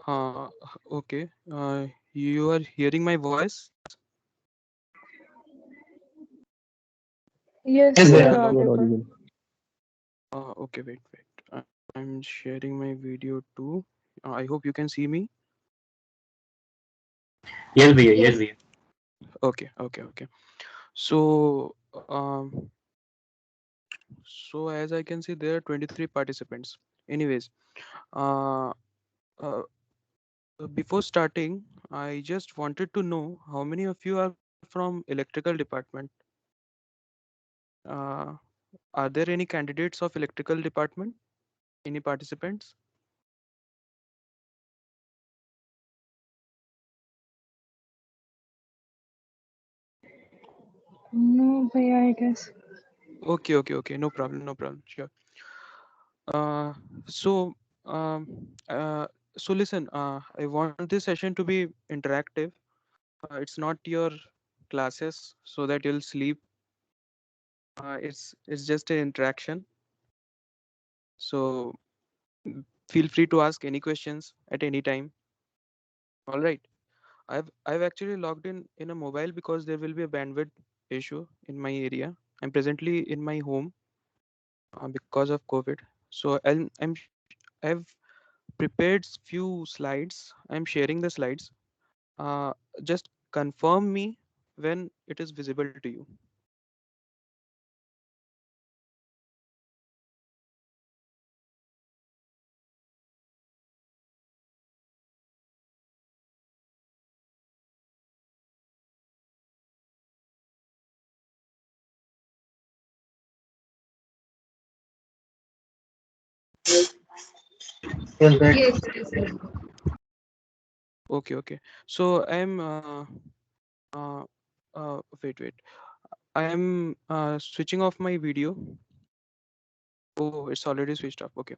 Uh, okay. You are hearing my voice? Yes, Yes, you Zayan, are you are audible. audible. Okay, wait. I'm sharing my video too. I hope you can see me. Yes, भैया, yes, भैया. Okay. So, so as I can see, there are 23 participants. Anyways, uh, uh, before starting, I just wanted to know how many of you are from electrical department. Uh, are there any candidates of electrical department? Any participants? No, bhaiya, I guess. Okay. No problem. Sure. Uh, so, so listen. I want this session to be interactive. It's not your classes so that you'll sleep. It's just an interaction. So feel free to ask any questions at any time. All right. I've actually logged in a mobile because there will be a bandwidth issue in my area. I'm presently in my home because of COVID. So I've prepared few slides. I'm sharing the slides. Uh, just confirm me when it is visible to you. Yes, that. Okay. So uh, wait. I am switching off my video. Oh, it's already switched off. Okay.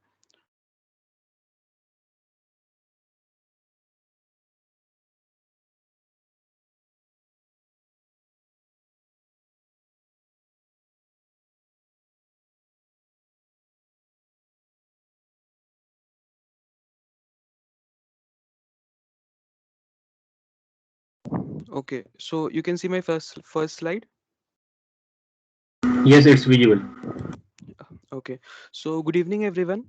Okay. So you can see my first slide. Yes, it's visible. Okay. So good evening, everyone.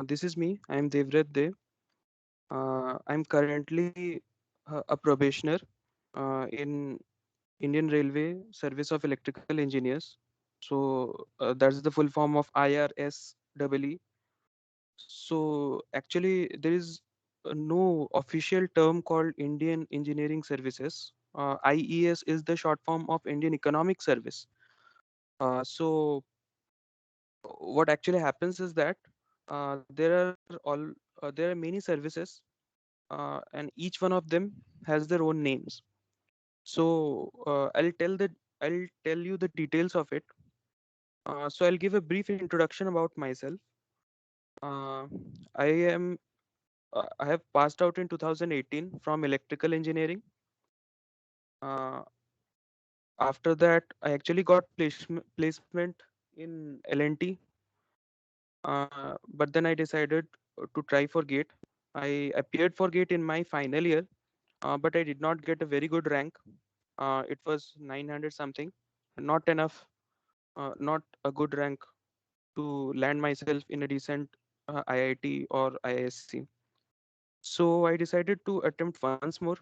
This is me. I am Devrat Dev. I'm currently a probationer in Indian Railway Service of Electrical Engineers. So that's the full form of IRSEE. So actually, there is no official term called Indian Engineering Services. IES is the short form of Indian Economic Service. So what actually happens is that there are many services, and each one of them has their own names. So I'll tell you the details of it. So I'll give a brief introduction about myself. Uh, I am I have passed out in 2018 from electrical engineering. Uh, After that, I actually got placement in L&T, but then I decided to try for GATE. I appeared for GATE in my final year, but I did not get a very good rank. It was 900 something, not enough, not a good rank to land myself in a decent IIT or IISc. So I decided to attempt once more.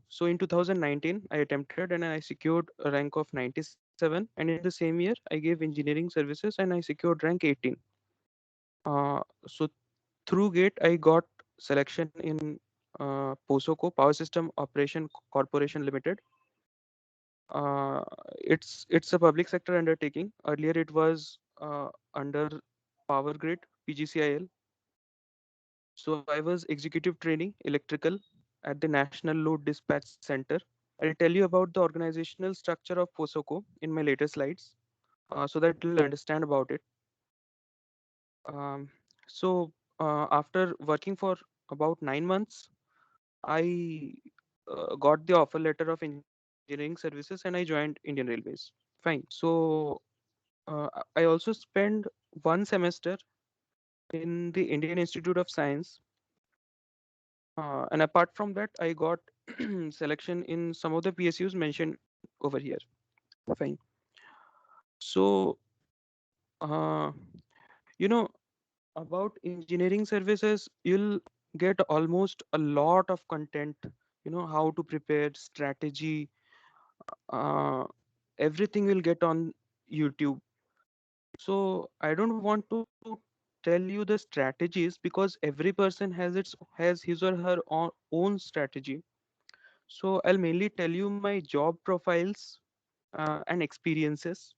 So in 2019, I attempted and I secured a rank of 97. And in the same year, I gave engineering services and I secured rank 18. So through GATE, I got selection in POSOCO, Power System Operation Corporation Limited. Uh, it's a public sector undertaking. Earlier, it was under Power Grid (PGCIL). So I was executive training electrical at the National Load Dispatch Center. I'll tell you about the organizational structure of POSOCO in my later slides, so that you'll understand about it. Um, so after working for about 9 months, I got the offer letter of engineering services and I joined Indian Railways. Fine. So I also spent one semester in the Indian Institute of Science. And apart from that, I got selection in some of the PSUs mentioned over here. Fine. So, uh, you know, about engineering services, you'll get almost a lot of content, how to prepare strategy, uh, everything will get on YouTube. So I don't want to tell you the strategies because every person has his or her own strategy. So I'll mainly tell you my job profiles and experiences,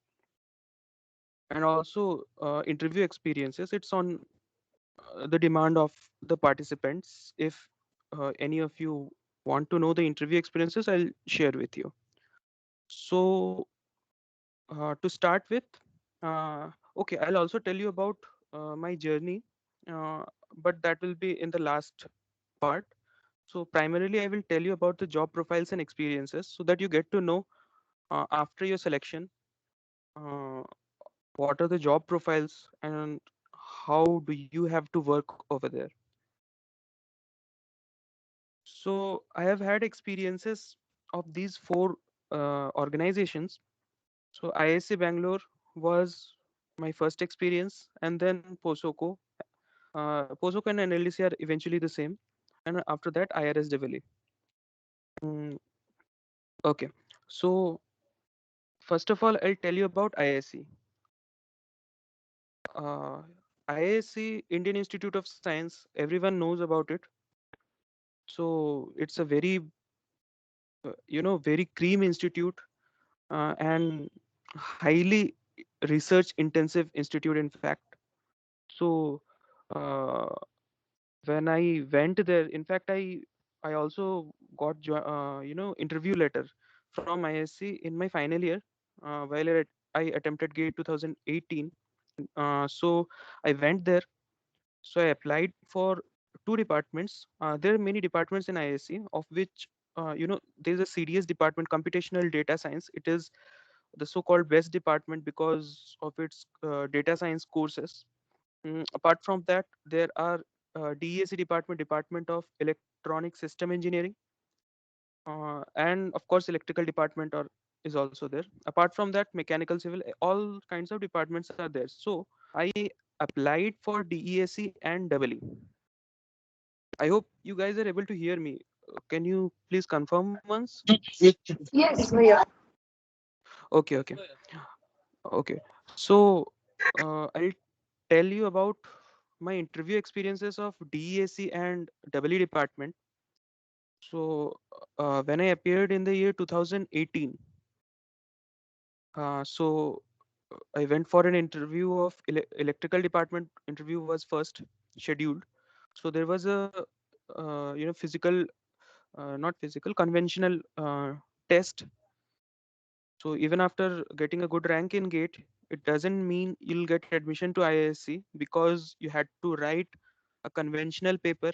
and also interview experiences. It's on the demand of the participants. If any of you want to know the interview experiences, I'll share with you. So to start with, okay, I'll also tell you about my journey, uh, but that will be in the last part. So primarily, I will tell you about the job profiles and experiences so that you get to know after your selection uh, what are the job profiles and how do you have to work over there. So I have had experiences of these four organizations. So ISC Bangalore was my first experience, and then POSOCO. POSOCO and NLDC are eventually the same, and after that IRS Devali. Mm, okay, so first of all, I'll tell you about ISC. Uh, ISC, Indian Institute of Science. Everyone knows about it. So it's a very, very cream institute and highly research intensive institute. In fact, so. Uh, when I went there, in fact, I also got interview letter from ISC in my final year while I attempted GATE 2018. So I went there. So I applied for two departments. There are many departments in ISC, of which there is a CDS department, computational data science. It is the so-called best department because of its data science courses. Apart from that, there are DESE department, Department of Electronic System Engineering, and of course, electrical department is also there. Apart from that, mechanical, civil, all kinds of departments are there. So I applied for DESE and EE. I hope you guys are able to hear me. Can you please confirm once? Yes, we are. Okay, okay, okay. So I'll tell you about my interview experiences of DESE and EE department. So when I appeared in the year 2018, so I went for an interview of electrical department. Interview was first scheduled. So there was a physical, not physical, conventional test. So even after getting a good rank in GATE, it doesn't mean you'll get admission to IISc because you had to write a conventional paper,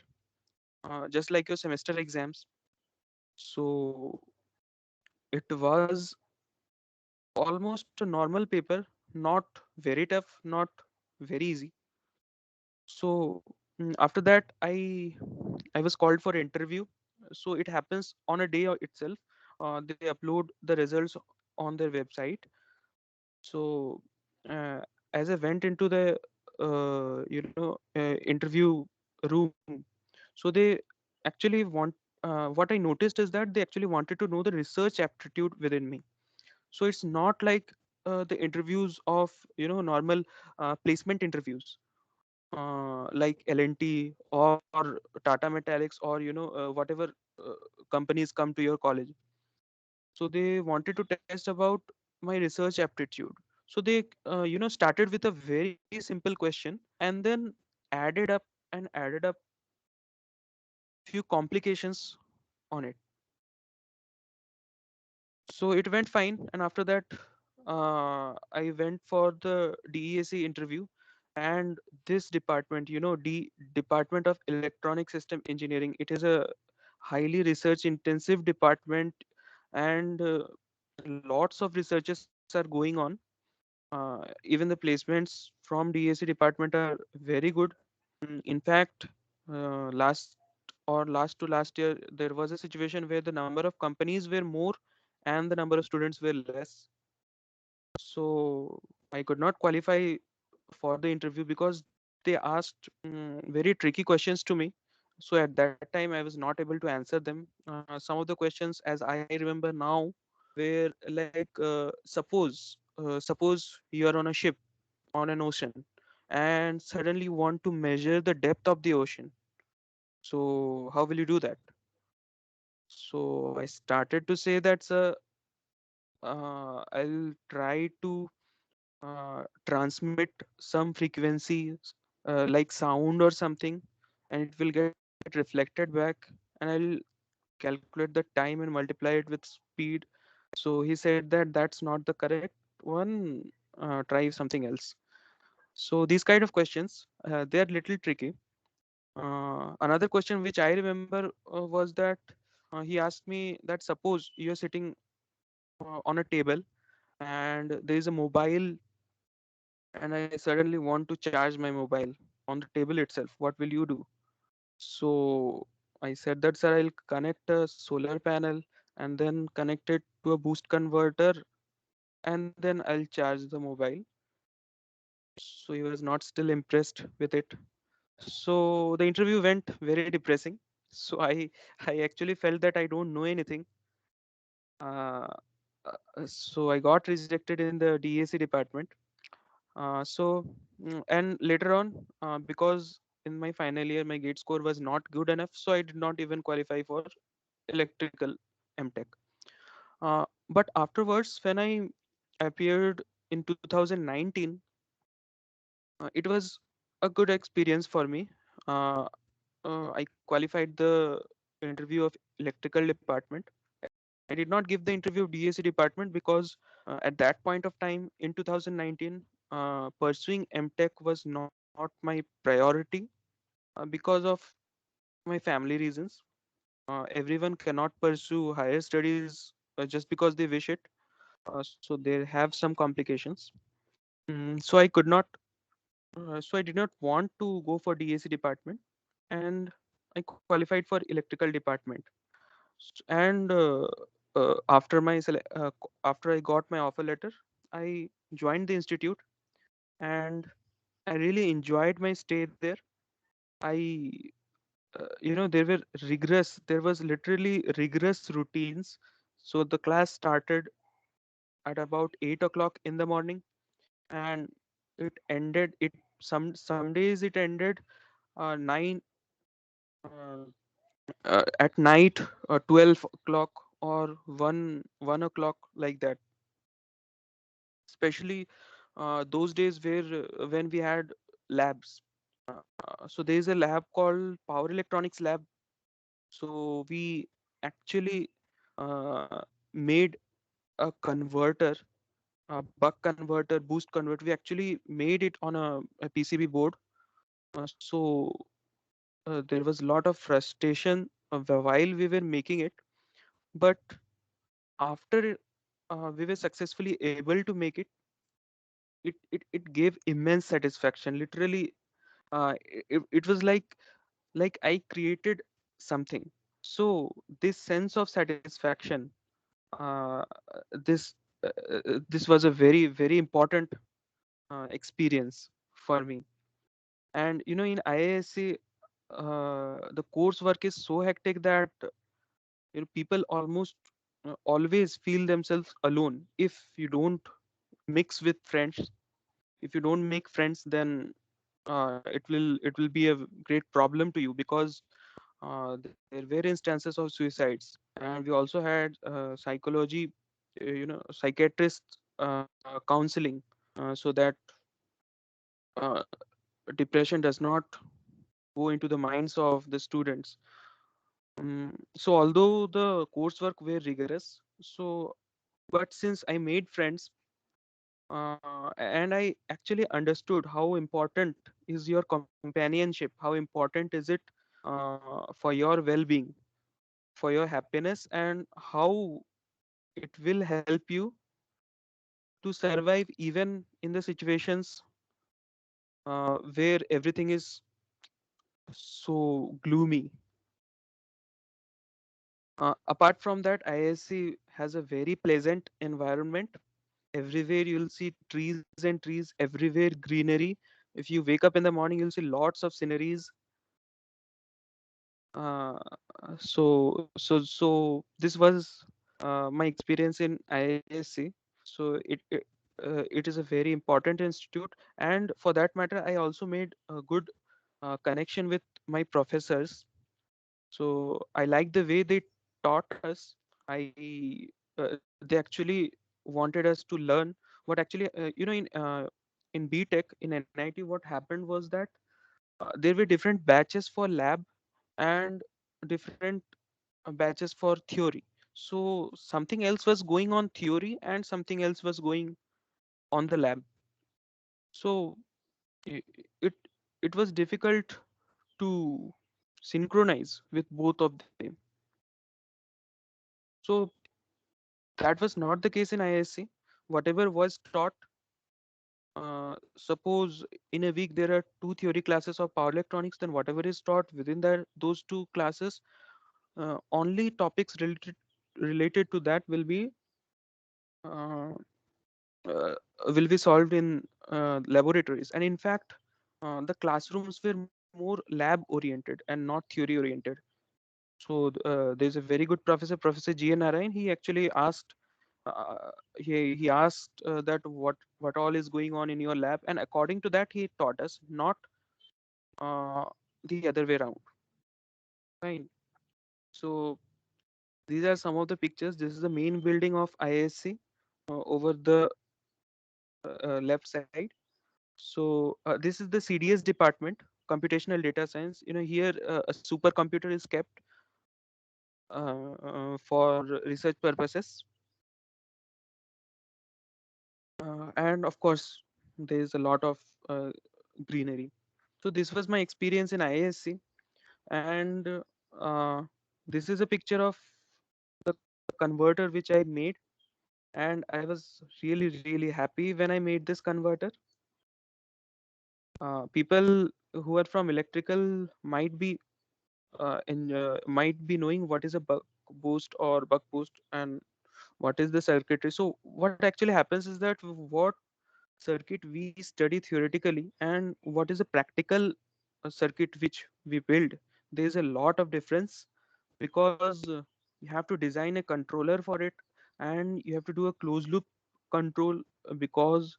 just like your semester exams. So it was almost a normal paper, not very tough, not very easy. So after that, I was called for interview. So it happens on a day itself. They upload the results on their website. So uh, as I went into the interview room, so they actually what I noticed is that they actually wanted to know the research aptitude within me. So it's not like the interviews of normal placement interviews like L&T or Tata Metallics or whatever uh, companies come to your college. So they wanted to test about my research aptitude. So they started with a very simple question and then added up and added up few complications on it. So it went fine, and after that, I went for the DESE interview, and this department, Department of Electronic System Engineering, it is a highly research intensive department, and lots of researches are going on. Even the placements from DESE department are very good. In fact, last or last to last year, there was a situation where the number of companies were more and the number of students were less. So I could not qualify for the interview because they asked very tricky questions to me. So at that time, I was not able to answer them. Some of the questions, as I remember now, were like, suppose you are on a ship on an ocean and suddenly want to measure the depth of the ocean. So how will you do that? So I started to say that I'll try to transmit some frequencies like sound or something, and it will get reflected back, and I'll calculate the time and multiply it with speed. So he said that that's not the correct one. Try something else. So these kind of questions, they are little tricky. Another question which I remember was that he asked me that suppose you're sitting on a table and there is a mobile, and I suddenly want to charge my mobile on the table itself. What will you do? So I said that, sir, I'll connect a solar panel and then connect it to a boost converter, and then I'll charge the mobile. So he was not still impressed with it. So the interview went very depressing. So I actually felt that I don't know anything. Uh, so I got rejected in the DAC department. And later on, because in my final year my gate score was not good enough, so I did not even qualify for electrical MTech. But afterwards, when I appeared in 2019, it was a good experience for me. Uh, I qualified the interview of electrical department. I did not give the interview of DAC department because at that point of time in 2019, pursuing MTech was not my priority because of my family reasons. Everyone cannot pursue higher studies just because they wish it. So they have some complications. So I could not. So I did not want to go for DAC department, and I qualified for electrical department. And after I got my offer letter, I joined the institute, and I really enjoyed my stay there. I there were rigorous, there was literally rigorous routines. So the class started at about 8 o'clock in the morning, and some days it ended 9 at night, 12 o'clock or 1 o'clock, like that. Especially those days where when we had labs. So there is a lab called power electronics lab. So we actually uh, made a converter, a buck converter, boost converter. We actually made it on a PCB board. So there was a lot of frustration while we were making it, but after we were successfully able to make it, it gave immense satisfaction. Literally, it was like I created something. So this sense of satisfaction, uh, this this was a very important experience for me. And in IISc, the coursework is so hectic that people almost always feel themselves alone if you don't mix with friends. If you don't make friends, then it will be a great problem to you, because there were instances of suicides, and we also had psychology, psychiatrist counseling, so that uh, depression does not go into the minds of the students. So although the coursework were rigorous, but since I made friends, and I actually understood how important is your companionship, how important is it for your well-being, for your happiness, and how it will help you to survive even in the situations where everything is so gloomy. Apart from that, ISC has a very pleasant environment. Everywhere you'll see trees and trees, everywhere greenery. If you wake up in the morning, you'll see lots of sceneries. Uh, so this was my experience in ISC. So it is a very important institute, and for that matter, I also made a good connection with my professors. So I like the way they taught us. They actually wanted us to learn what actually in BTech in NIT what happened was that there were different batches for lab and different batches for theory. So something else was going on theory and something else was going on the lab. So i- it it was difficult to synchronize with both of them. So that was not the case in ISC. Whatever was taught, suppose in a week there are two theory classes of power electronics, then whatever is taught within those two classes, only topics related to that uh, uh, will be solved in laboratories. And in fact, the classrooms were more lab oriented and not theory oriented. So there's a very good professor, Professor G. N. Narayan. He actually asked, he asked that what all is going on in your lab, and according to that, he taught us, not uh, the other way around. Fine. So these are some of the pictures. This is the main building of ISC over the left side. So this is the CDS department, computational data science. Here a supercomputer is kept for research purposes. And of course, there is a lot of uh, greenery. So this was my experience in IISc, and uh, this is a picture of the converter which I made, and I was really happy when I made this converter. People who are from electrical might be knowing what is a buck boost or buck boost and what is the circuitry. So what actually happens is that what circuit we study theoretically and what is a practical circuit which we build, there is a lot of difference, because you have to design a controller for it, and you have to do a closed loop control, because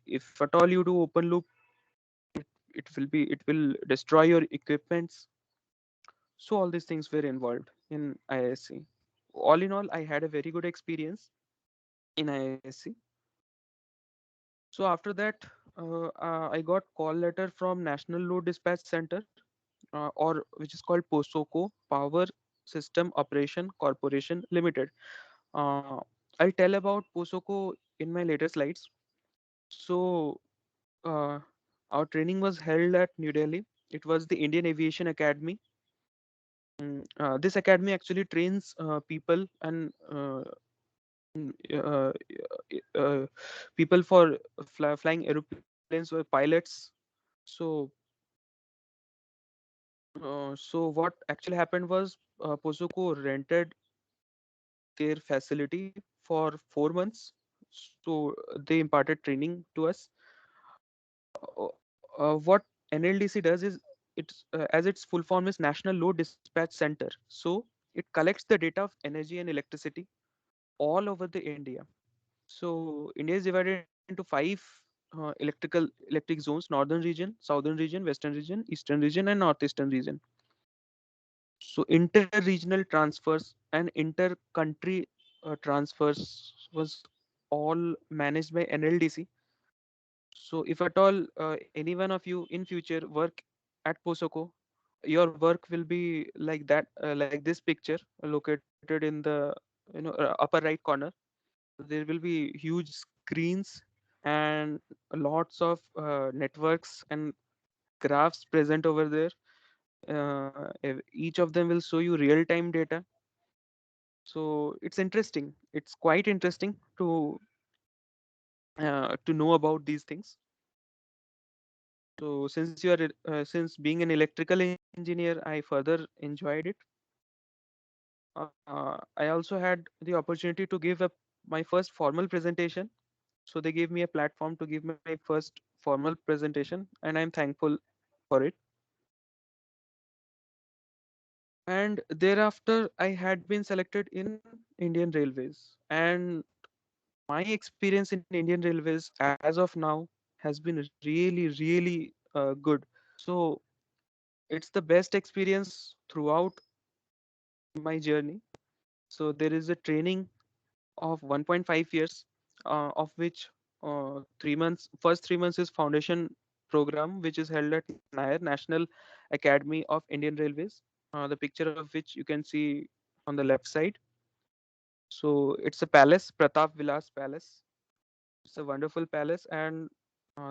if at all you do open loop, it will destroy your equipments. So all these things were involved in IISc. All in all, I had a very good experience in IISc. So after that, I got call letter from National Load Dispatch Center, or which is called POSOCO, Power System Operation Corporation Limited. Uh, I'll tell about POSOCO in my later slides. So uh, our training was held at New Delhi. It was the Indian Aviation Academy. This academy actually trains people and mm, uh, uh, people for flying aeroplanes or pilots. So so what actually happened was, Posuco rented their facility for 4 months. So they imparted training to us. What NLDC does is, as its full form is National Load Dispatch Center. So it collects the data of energy and electricity all over the India. So India is divided into five electric zones: northern region, southern region, western region, eastern region, and northeastern region. So inter-regional transfers and inter-country transfers was all managed by NLDC. So if at all any one of you in future work at Posoco, your work will be like that, like this picture located in the upper right corner. There will be huge screens and lots of networks and graphs present over there. Each of them will show you real-time data. So it's interesting. It's quite interesting to know about these things. So since being an electrical engineer, I further enjoyed it. I also had the opportunity to give my first formal presentation. So they gave me a platform to give my first formal presentation, and I'm thankful for it. And thereafter, I had been selected in Indian Railways, and my experience in Indian Railways as of now has been really good. So it's the best experience throughout my journey. So there is a training of 1.5 years, of which 3 months, first 3 months is foundation program, which is held at Nair National Academy of Indian Railways. The picture of which you can see on the left side. So it's a palace, Pratap Vilas Palace. It's a wonderful palace, and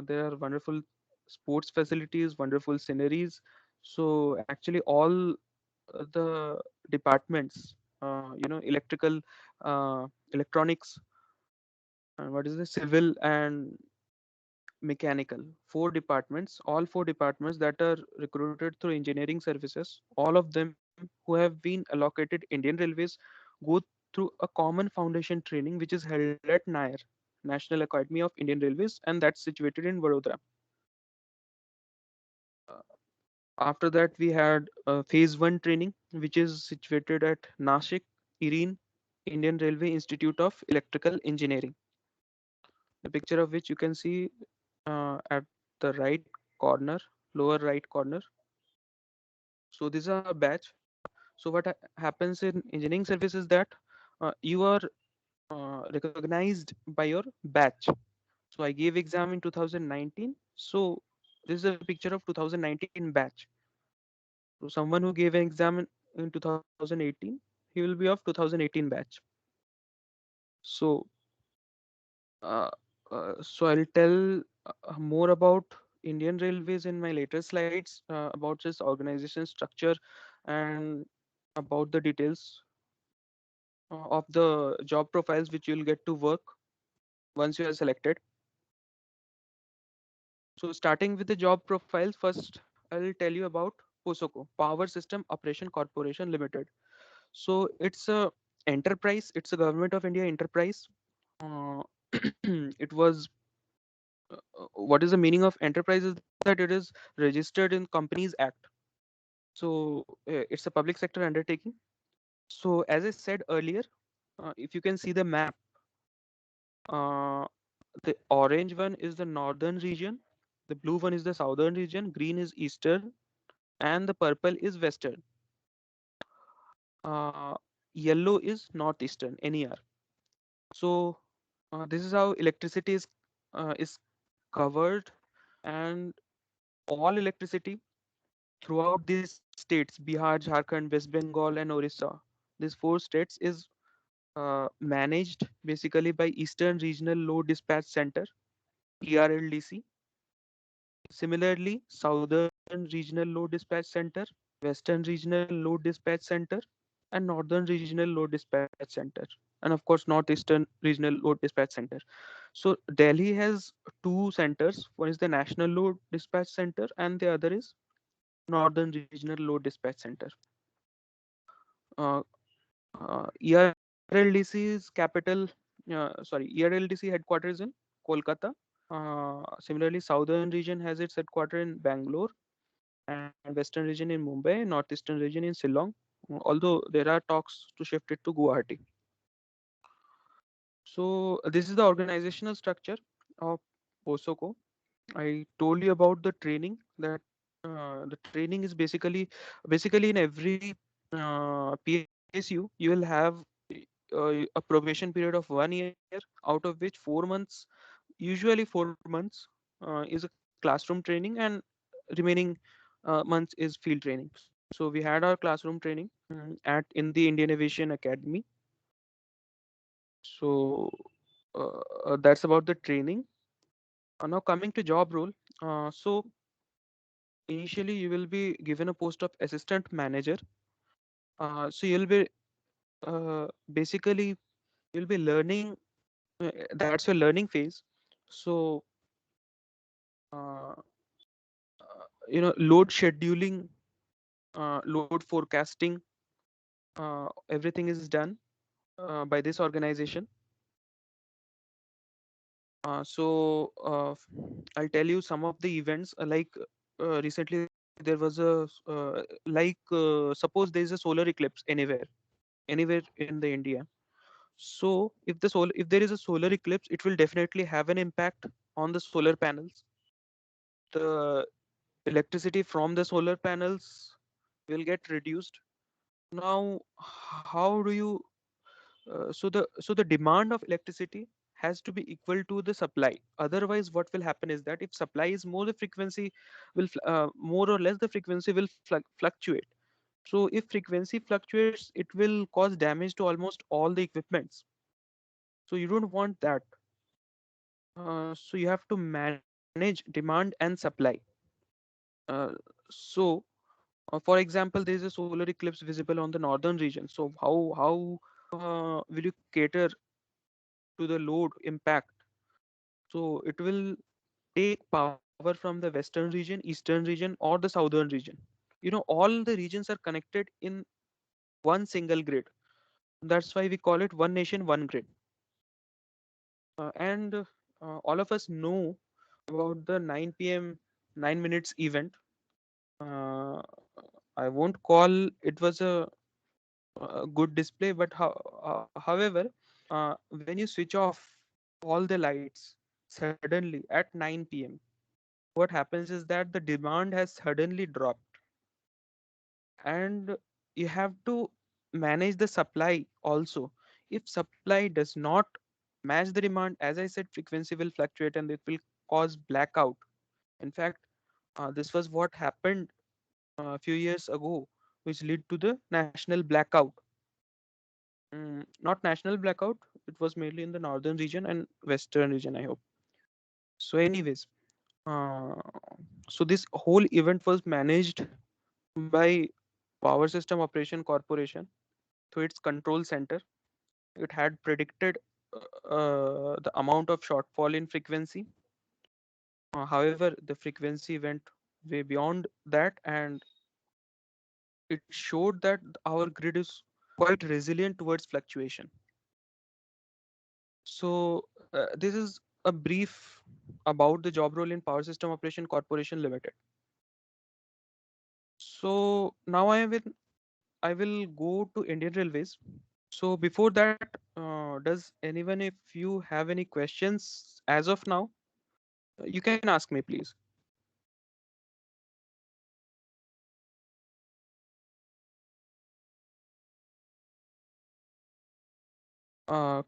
there are wonderful sports facilities, wonderful sceneries. So actually, all the departments, electrical, electronics, what is the civil and mechanical, four departments, all four departments that are recruited through engineering services, all of them who have been allocated Indian Railways go through a common foundation training which is held at Nair, National Academy of Indian Railways, and that's situated in Vadodara. Uh, After that, we had phase one training, which is situated at Nashik, IRENE, Indian Railway Institute of Electrical Engineering. The picture of which you can see at the right corner, lower right corner. So this is a batch. So what happens in engineering service is that you are recognized by your batch. So I gave exam in 2019. So this is a picture of 2019 batch. So someone who gave an exam in 2018, he will be of 2018 batch. So so I'll tell more about Indian Railways in my later slides, about its organization structure and about the details of the job profiles which you'll get to work once you are selected. So starting with the job profiles, first I'll tell you about POSOCO, Power System Operation Corporation Limited. So it's a enterprise, it's a government of India enterprise. Uh, it was what is the meaning of enterprise is that it is registered in Companies Act. So it's a public sector undertaking. So as I said earlier, if you can see the map, uh, the orange one is the northern region, the blue one is the southern region, green is eastern, and the purple is western. Uh, Yellow is northeastern, NER. So this is how electricity is covered, and all electricity throughout these states, Bihar, Jharkhand, West Bengal, and Orissa. These four states is managed basically by Eastern Regional Load Dispatch Center, ERLDC. Similarly, Southern Regional Load Dispatch Center, Western Regional Load Dispatch Center, and Northern Regional Load Dispatch Center, and of course Northeastern Regional Load Dispatch Center. So Delhi has two centers. One is the National Load Dispatch Center, and the other is Northern Regional Load Dispatch Center. Uh, ERLDC is capital, ERLDC headquarters in Kolkata. Similarly, Southern region has its headquarters in Bangalore, and Western region in Mumbai, Northeastern region in Shillong. Although there are talks to shift it to Guwahati. So this is the organizational structure of POSOCO. I told you about the training, that the training is basically in every PSU you will have a probation period of 1 year, out of which 4 months, usually 4 months, is a classroom training, and remaining months is field training. So we had our classroom training at in the Indian Aviation Academy. So that's about the training. Now coming to job role. So initially you will be given a post of assistant manager. So you'll be basically you'll be learning. That's your learning phase. So uh, load scheduling, load forecasting, Everything is done by this organization. I'll tell you some of the events. Recently, there was suppose there is a solar eclipse anywhere in the India. So if there is a solar eclipse, it will definitely have an impact on the solar panels. The electricity from the solar panels will get reduced. Now, how do you so the demand of electricity has to be equal to the supply. Otherwise, what will happen is that if supply is more, the frequency more or less the frequency will fluctuate. So if frequency fluctuates, it will cause damage to almost all the equipments. So you don't want that. So you have to manage demand and supply. Uh, so for example, there is a solar eclipse visible on the northern region. So how will you cater to the load impact? So it will take power from the western region, eastern region, or the southern region. All the regions are connected in one single grid. That's why we call it one nation, one grid. And all of us know about the 9 p.m. 9 minutes event. Uh, I won't call it was a good display, but however, when you switch off all the lights suddenly at 9 p.m., what happens is that the demand has suddenly dropped, and you have to manage the supply also. If supply does not match the demand, as I said, frequency will fluctuate and it will cause blackout. In fact, this was what happened a few years ago, which led to the national blackout. Not national blackout, it was mainly in the northern region and western region, I hope. So anyways, uh, so this whole event was managed by Power System Operation Corporation through its control center. It had predicted the amount of shortfall in frequency. However, the frequency went way beyond that, and it showed that our grid is quite resilient towards fluctuation. So, this is a brief about the job role in Power System Operation Corporation Limited. So now I will go to Indian Railways. So before that, does anyone, if you have any questions as of now, you can ask me, please.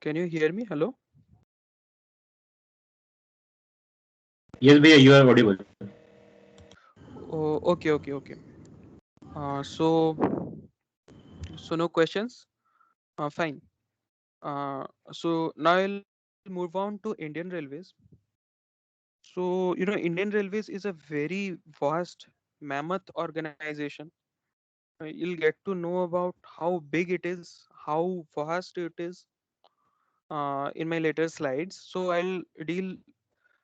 Can you hear me? Hello. Yes, Bhaiya, you are audible. Oh, okay, okay, okay. So no questions. Fine. So now I'll move on to Indian Railways. So Indian Railways is a very vast, mammoth organization. You'll get to know about how big it is, how vast it is in my later slides. So I'll deal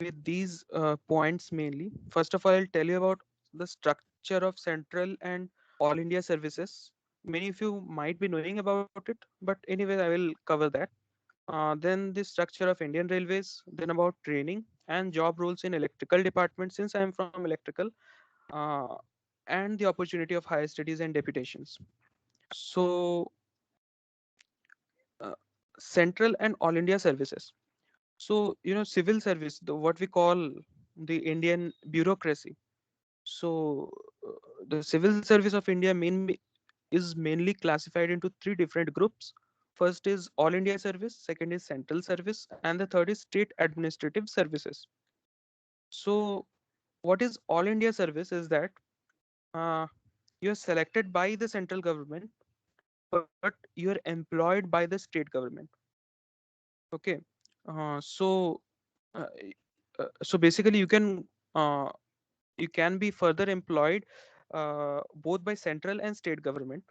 with these points mainly. First of all, I'll tell you about the structure of central and all India services. Many of you might be knowing about it, but anyways, I will cover that. Then the structure of Indian Railways, then about training and job roles in electrical department, since I am from electrical, uh, and the opportunity of higher studies and deputations. So, uh, central and all India services. So, civil service, what we call the Indian bureaucracy. So, the civil service of India is mainly classified into three different groups. First is All India Service, second is Central Service, and the third is State Administrative Services. So, what is All India Service is that uh, you're selected by the central government, but you're employed by the state government. Okay. So, basically, you can be further employed both by central and state government.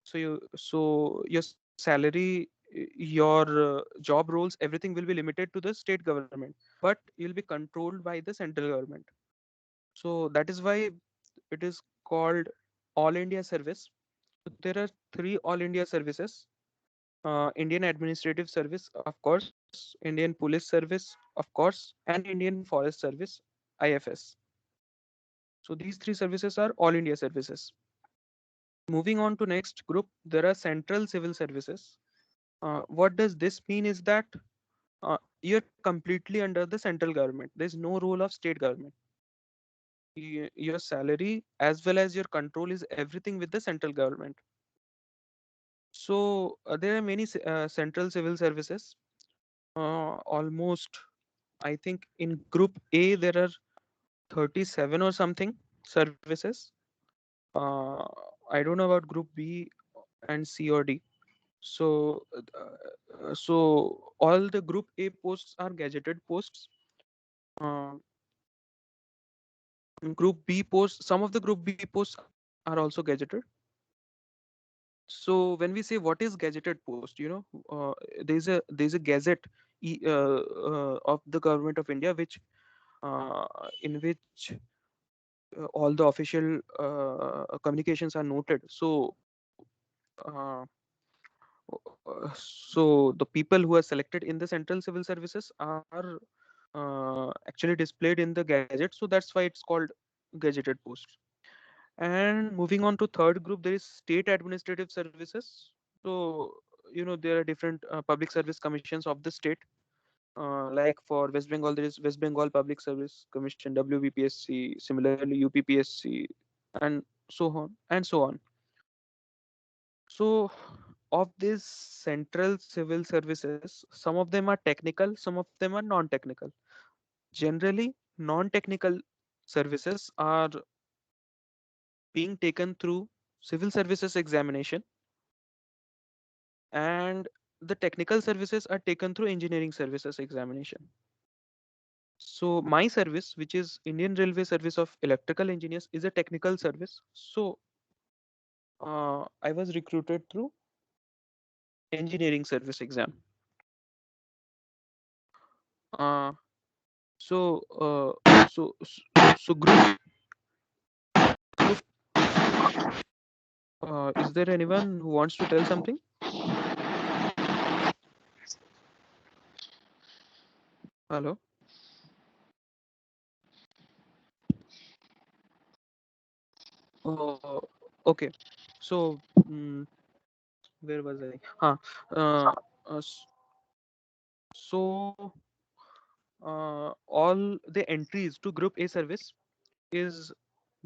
So your salary, your job roles, everything will be limited to the state government, but you'll be controlled by the central government. So that is why it is called All India Service. So there are three all India services: Indian Administrative Service, of course; Indian Police Service, of course; and Indian Forest Service, IFS. So these three services are all India services. Moving on to next group, there are Central Civil Services. What does this mean is that you're completely under the central government. There's no role of state government. Your salary as well as your control is everything with the central government. So there are many central civil services. Almost, I think in Group A there are 37 or something services. Uh, I don't know about Group B and C or D. So all the Group A posts are gazetted posts. Uh, Group B posts, some of the Group B posts are also gazetted. So when we say what is gazetted post, there's a gazette of the government of India, which uh, in which all the official communications are noted. Uh, so the people who are selected in the central civil services are actually displayed in the gazette. So that's why it's called gazetted posts. And moving on to third group, there is state administrative services. So, there are different public service commissions of the state. Like for West Bengal, there is West Bengal Public Service Commission, WBPSC, similarly UPPSC, and so on and so on. So, of these central civil services, some of them are technical, some of them are non-technical. Generally, non-technical services are being taken through civil services examination, and the technical services are taken through engineering services examination. So my service, which is Indian Railway Service of Electrical Engineers, is a technical service. So I was recruited through engineering service exam. Uh, so so group. Is there anyone who wants to tell something? Hello. Uh, okay. So where was I? So all the entries to Group A service is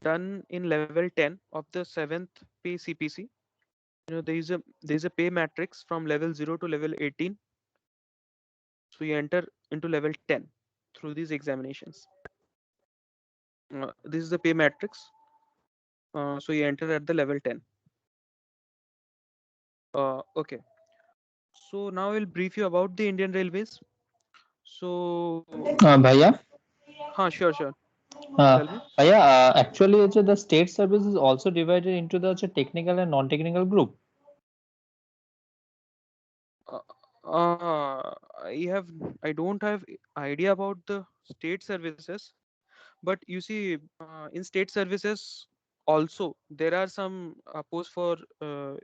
done in level 10 of the 7th pay CPC. There is a pay matrix from level 0 to level 18. So you enter into level 10 through these examinations. This is the pay matrix. So you enter at the level 10. Okay. So now I'll brief you about the Indian Railways. So, भैया sure. uh, Tell me. भैया actually the state service is also divided into the technical and non-technical group. Uh, I have I don't have idea about the state services, but you see, in state services also there are some posts for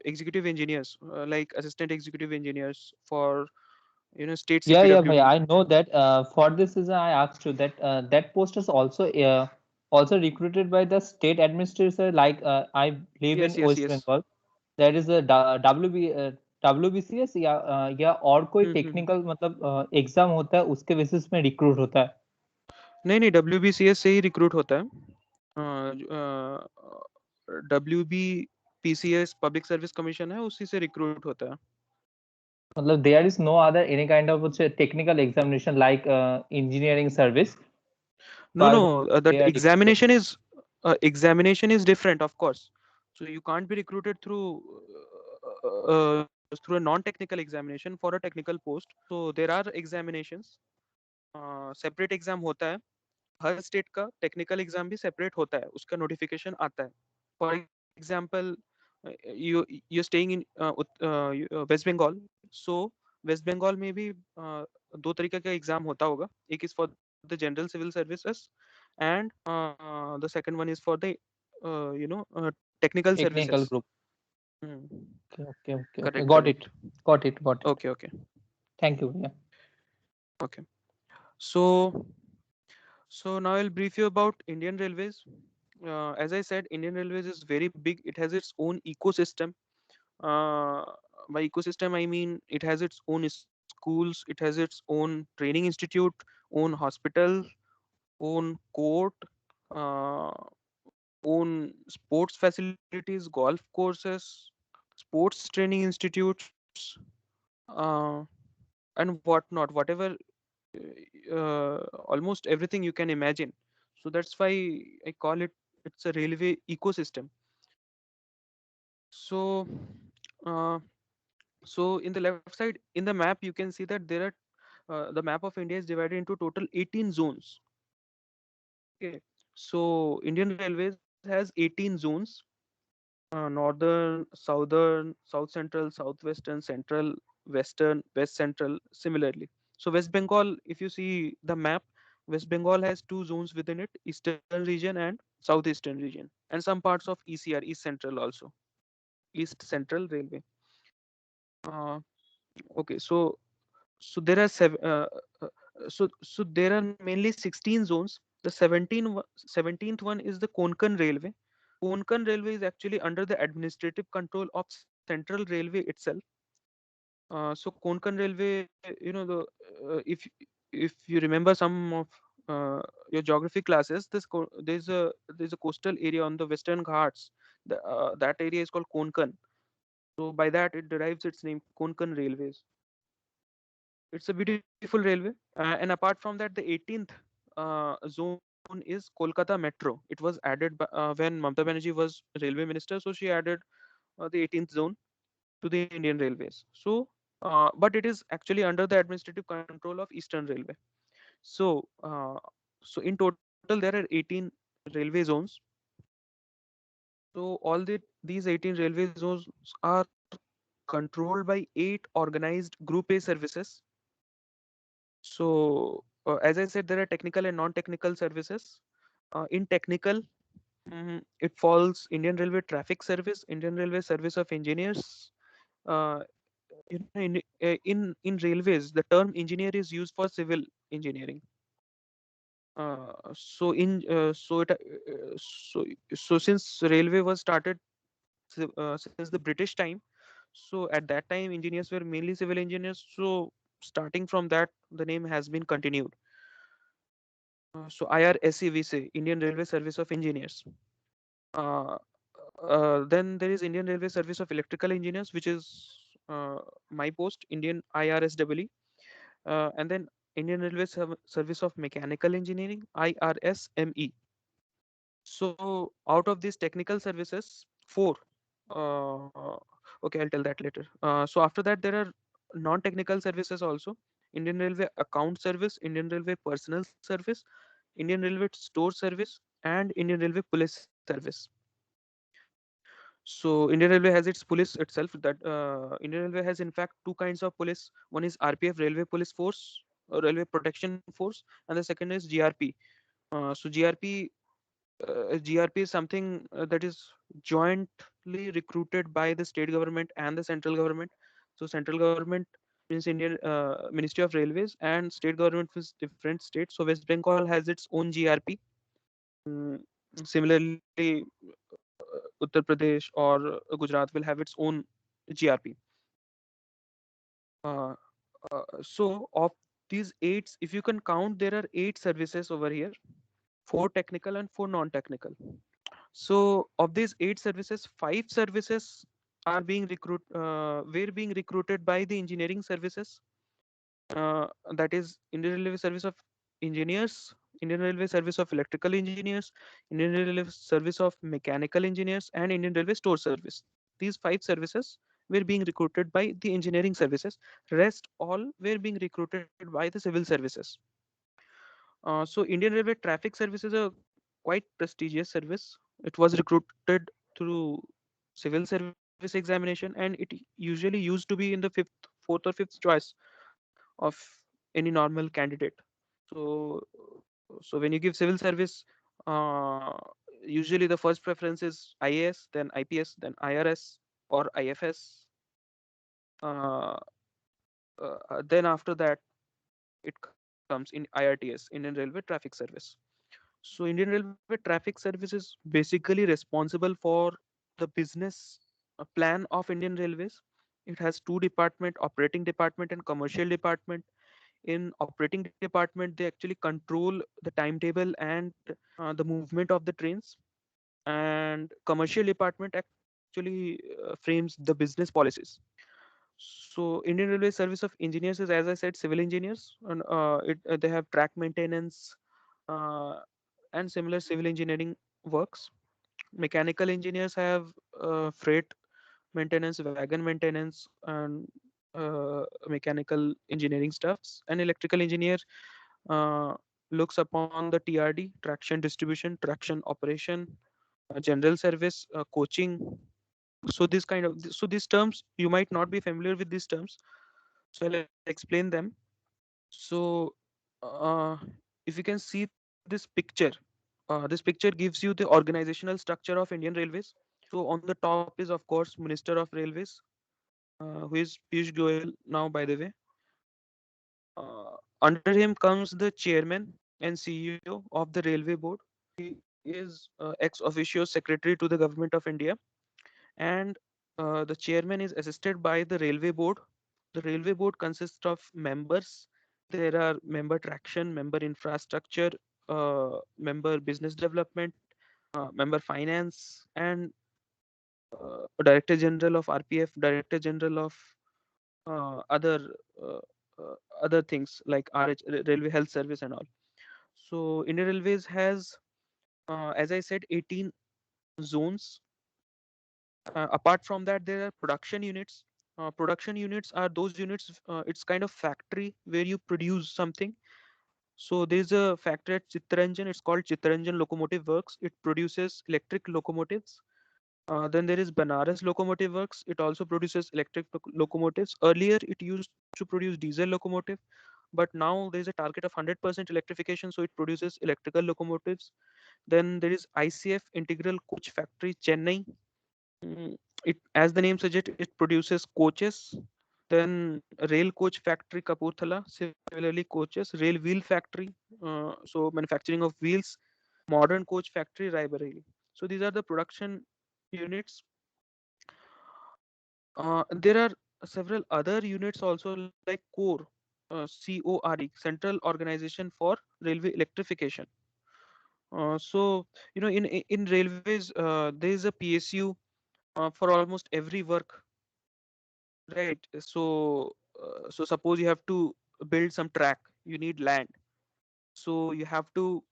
executive engineers, like assistant executive engineers for state Yeah, bhaiya, CPWD. I know that. For this reason, I asked you that that post is also recruited by the state administrator. Like I live in West Yes. Bengal. That is a WBCS या और कोई हम्म। Technical मतलब exam होता है उसके basis में recruit होता है. नहीं, WBCS से ही रिक्रूट होता है. WBPCS पब्लिक सर्विस कमीशन है, उसी से रिक्रूट होता है. मतलब there is no other any kind of technical examination like engineering service by No, they that are recruited. examination is different, of course. So you can't be recruited through a non-technical examination for a technical post. So there are examinations. Separate exam होता है. हर state का technical exam भी separate होता है, उसका notification आता है. For example, you staying in West Bengal. So West Bengal में भी दो तरीके का एग्जाम होता होगा. एक is for the general civil services, and the second one is for the technical Technical services. group. Hmm. Okay. Correct, Got it. correct. Got it. Okay, okay, Thank you. Yeah. okay. So, so now I'll brief you about Indian Railways. As I said, Indian Railways is very big. It has its own ecosystem. Uh, by ecosystem, I mean it has its own schools, it has its own training institute, own hospital, own court, uh, own sports facilities, golf courses, sports training institutes, uh, and whatnot, whatever, almost everything you can imagine. So that's why I call it, it's a railway ecosystem. So, uh, so in the left side in the map, you can see that there are the map of India is divided into total 18 zones. Okay, so Indian Railways has 18 zones: northern, southern, south central, southwestern, central, western, west central. Similarly, so West Bengal, if you see the map, West Bengal has two zones within it: eastern region and southeastern region, and some parts of ECR, East Central also, East Central Railway. Uh, okay, so there are so there are mainly 16 zones. The 17th one is the Konkan Railway. Konkan Railway is actually under the administrative control of Central Railway itself. So Konkan Railway, if you remember some of your geography classes, there's a coastal area on the Western Ghats. That area is called Konkan. So by that it derives its name, Konkan Railways. It's a beautiful railway. And apart from that, the 18th zone is Kolkata Metro. It was added when Mamata Banerjee was railway minister. So she added the 18th zone to the Indian Railways. So, but it is actually under the administrative control of Eastern Railway. So, so in total, there are 18 railway zones. So these 18 railway zones are controlled by 8 organized Group A services. So, as I said, there are technical and non-technical services. In technical, it falls Indian Railway Traffic Service, Indian Railway Service of Engineers. Uh, in railways, the term engineer is used for civil engineering. So in so it so so since railway was started since the British time, so at that time engineers were mainly civil engineers. So starting from that, the name has been continued. So IRSC, we say Indian Railway Service of Engineers. Uh, then there is Indian Railway Service of Electrical Engineers, which is my post, Indian IRSEE. And then Indian Railway Service of Mechanical Engineering, IRSME. So out of these technical services, four. Uh, okay, I'll tell that later. So after that, there are non-technical services also. Indian Railway Account Service, Indian Railway Personnel Service, Indian Railway Store Service, and Indian Railway Police Service. So Indian Railway has its police itself. That Indian Railway has in fact two kinds of police. One is RPF, Railway Police Force, Railway Protection Force, and the second is GRP. GRP is something that is jointly recruited by the state government and the central government. So central government means Indian Ministry of Railways, and state government is different states. So West Bengal has its own GRP. Mm, Similarly, Uttar Pradesh or Gujarat will have its own GRP. Uh, so of these eight, if you can count, there are 8 services over here: four technical and four non-technical. So of these 8 services, 5 services were being recruited by the engineering services. That is Indian Railway Service of Engineers, Indian Railway Service of Electrical Engineers, Indian Railway Service of Mechanical Engineers, and Indian Railway Store Service. These 5 services were being recruited by the engineering services. Rest all were being recruited by the civil services. So Indian Railway Traffic Service is a quite prestigious service. It was recruited through civil service examination, and it usually used to be in the fourth or fifth choice of any normal candidate. So, so when you give civil service, uh, usually the first preference is IAS, then IPS, then IRS. or IFS. Uh, then after that, it comes in IRTS, Indian Railway Traffic Service. So Indian Railway Traffic Service is basically responsible for the business plan of Indian Railways. It has two department, operating department and commercial department. In operating department, they actually control the timetable and the movement of the trains, and commercial department actually frames the business policies. So Indian Railway Service of Engineers is, as I said, civil engineers, and they have track maintenance uh, and similar civil engineering works. Mechanical engineers have freight maintenance, wagon maintenance, and mechanical engineering stuffs. An electrical engineer uh, looks upon the TRD, traction distribution, traction operation, general service, coaching. So this kind of, so these terms you might not be familiar with these terms, so I'll explain them. So uh, if you can see this picture, this picture gives you the organizational structure of Indian Railways. So on the top is of course Minister of Railways, who is Piyush Goyal now, by the way. Under him comes the chairman and CEO of the railway board. He is ex officio secretary to the government of India, and the chairman is assisted by the railway board. The railway board consists of members. There are member traction, member infrastructure, member business development, member finance, and director general of RPF, director general of other uh, other things like Railway Health Service and all. So Indian Railways has, as I said, 18 zones. Apart from that, there are production units. Production units are those units. It's kind of factory where you produce something. So there's a factory at Chittaranjan. It's called Chittaranjan Locomotive Works. It produces electric locomotives. Then there is Banaras Locomotive Works. It also produces electric locomotives. Earlier, it used to produce diesel locomotive, but now there is a target of 100% electrification, so it produces electrical locomotives. Then there is ICF Integral Coach Factory, Chennai. It, as the name suggests, it produces coaches. Then Rail Coach Factory, Kapurthala, similarly coaches. Rail Wheel Factory, so manufacturing of wheels. Modern Coach Factory, Raebareli. So these are the production units. There are several other units also, like CORE, CORE, Central Organization for Railway Electrification. So in railways, there is a PSU for almost every work, right? So suppose you have to build some track, you need land. So you have to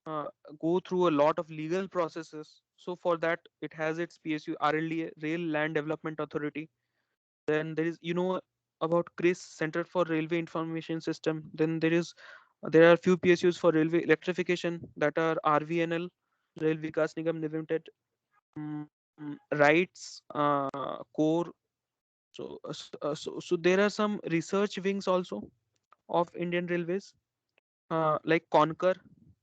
uh, go through a lot of legal processes. So for that, it has its PSU, RLDA, Rail Land Development Authority. Then there is, about CRIS, Center for Railway Information System. Then there are few PSUs for railway electrification, that are RVNL, Rail Vikas Nigam Limited, RITES, CORE. So there are some research wings also of Indian Railways, like Concur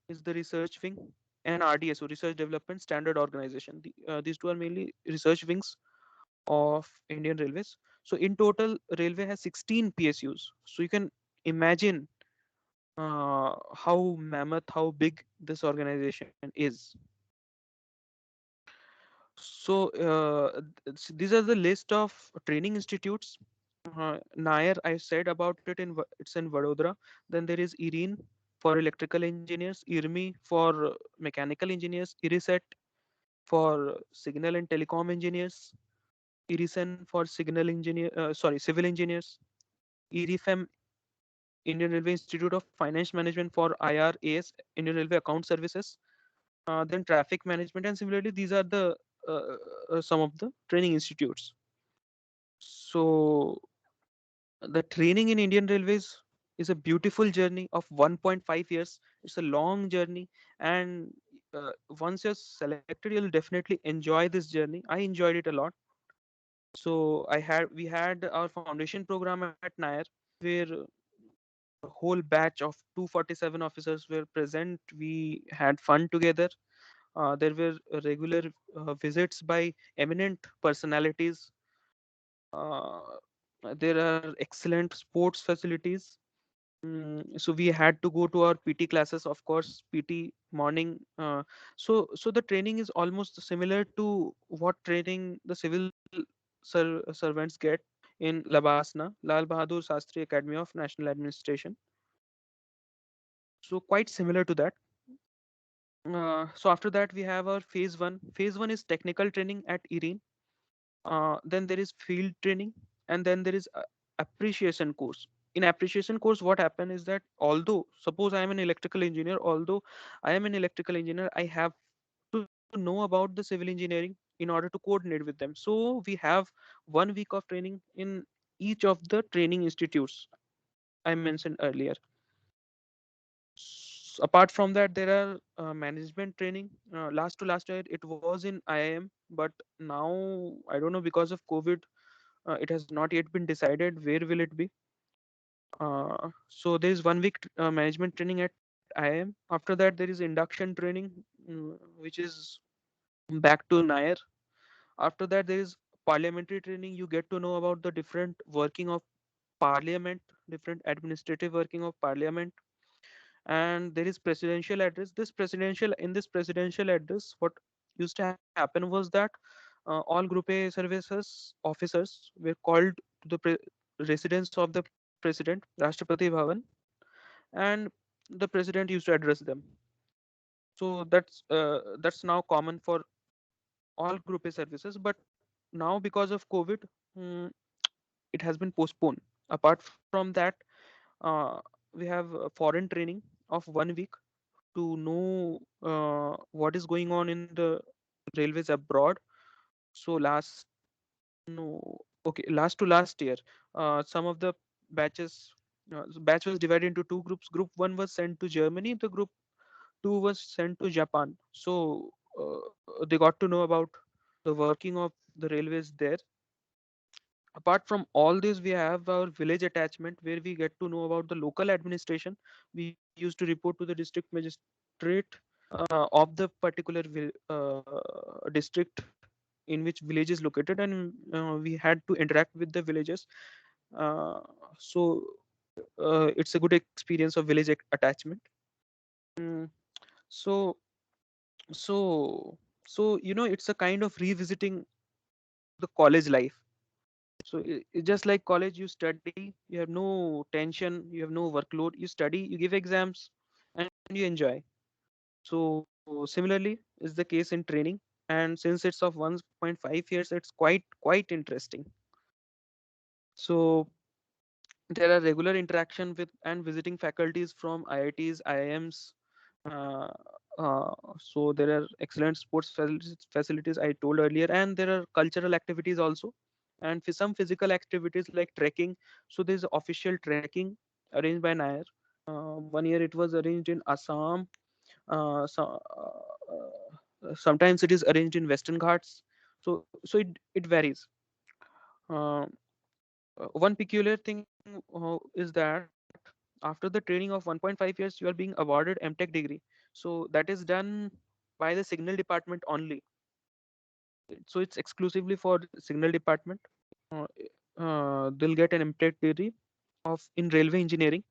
is the research wing, and RDSO, Research Development Standard Organization. These two are mainly research wings of Indian Railways. So in total, railway has 16 PSUs. So you can imagine how mammoth, how big this organization is. So these are the list of training institutes. Nair, I said about it, it's in Vadodara. Then there is IRENE for electrical engineers, IRMI for mechanical engineers, IRISET for signal and telecom engineers, IRISEN for civil engineers, IRIFEM, Indian Railway Institute of Finance Management for IRAS, Indian Railway Account Services, then traffic management, and similarly, these are the some of the training institutes. So the training in Indian Railways is a beautiful journey of 1.5 years. It's a long journey, and once you're selected, you'll definitely enjoy this journey. I enjoyed it a lot. So we had our foundation program at Nair, where a whole batch of 247 officers were present. We had fun together. There were regular visits by eminent personalities. Uh, there are excellent sports facilities. So we had to go to our PT classes, of course, PT morning. So the training is almost similar to what training the civil servants get in Labasna, Lal Bahadur Shastri Academy of National Administration. So quite similar to that. So after that we have our phase one. Phase one is technical training at IRIN. Then there is field training, and then there is appreciation course. In appreciation course, what happened is that although suppose I am an electrical engineer, although I am an electrical engineer, I have to know about the civil engineering in order to coordinate with them. So we have 1 week of training in each of the training institutes I mentioned earlier. Apart from that, there are management training. Last to last year it was in IIM, but now I don't know, because of COVID, it has not yet been decided where will it be. So there is 1 week management training at IIM. After that there is induction training, which is back to Nair. After that there is parliamentary training. You get to know about the different working of parliament, different administrative working of parliament. And there is presidential address. This presidential address, what used to happen was that all group A services officers were called to the residence of the president, Rashtrapati Bhavan, and the president used to address them. So that's now common for all group A services, but now because of COVID, mm, it has been postponed. Apart from that, uh, we have foreign training of 1 week to know what is going on in the railways abroad. So no, okay, last to last year, some of the batches, batch was divided into two groups. Group one was sent to Germany. The group two was sent to Japan. So they got to know about the working of the railways there. Apart from all this, we have our village attachment, where we get to know about the local administration. We used to report to the district magistrate of the particular district in which village is located, and we had to interact with the villagers. uh, so it's a good experience of village attachment. Mm, so so it's a kind of revisiting the college life. So it's just like college. You study, you have no tension, you have no workload. You study, you give exams, and you enjoy. So similarly is the case in training, and since it's of 1.5 years, it's quite interesting. So there are regular interaction with and visiting faculties from IITs, IIMs. Uh, so there are excellent sports facilities I told earlier, and there are cultural activities also, and for some physical activities like trekking. So there's official trekking arranged by Nair. 1 year it was arranged in Assam. Sometimes it is arranged in Western Ghats. So it varies. Uh, One peculiar thing is that after the training of 1.5 years, you are being awarded MTech degree. So that is done by the signal department only. So it's exclusively for signal department. Uh, they'll get an MTech degree of in railway engineering.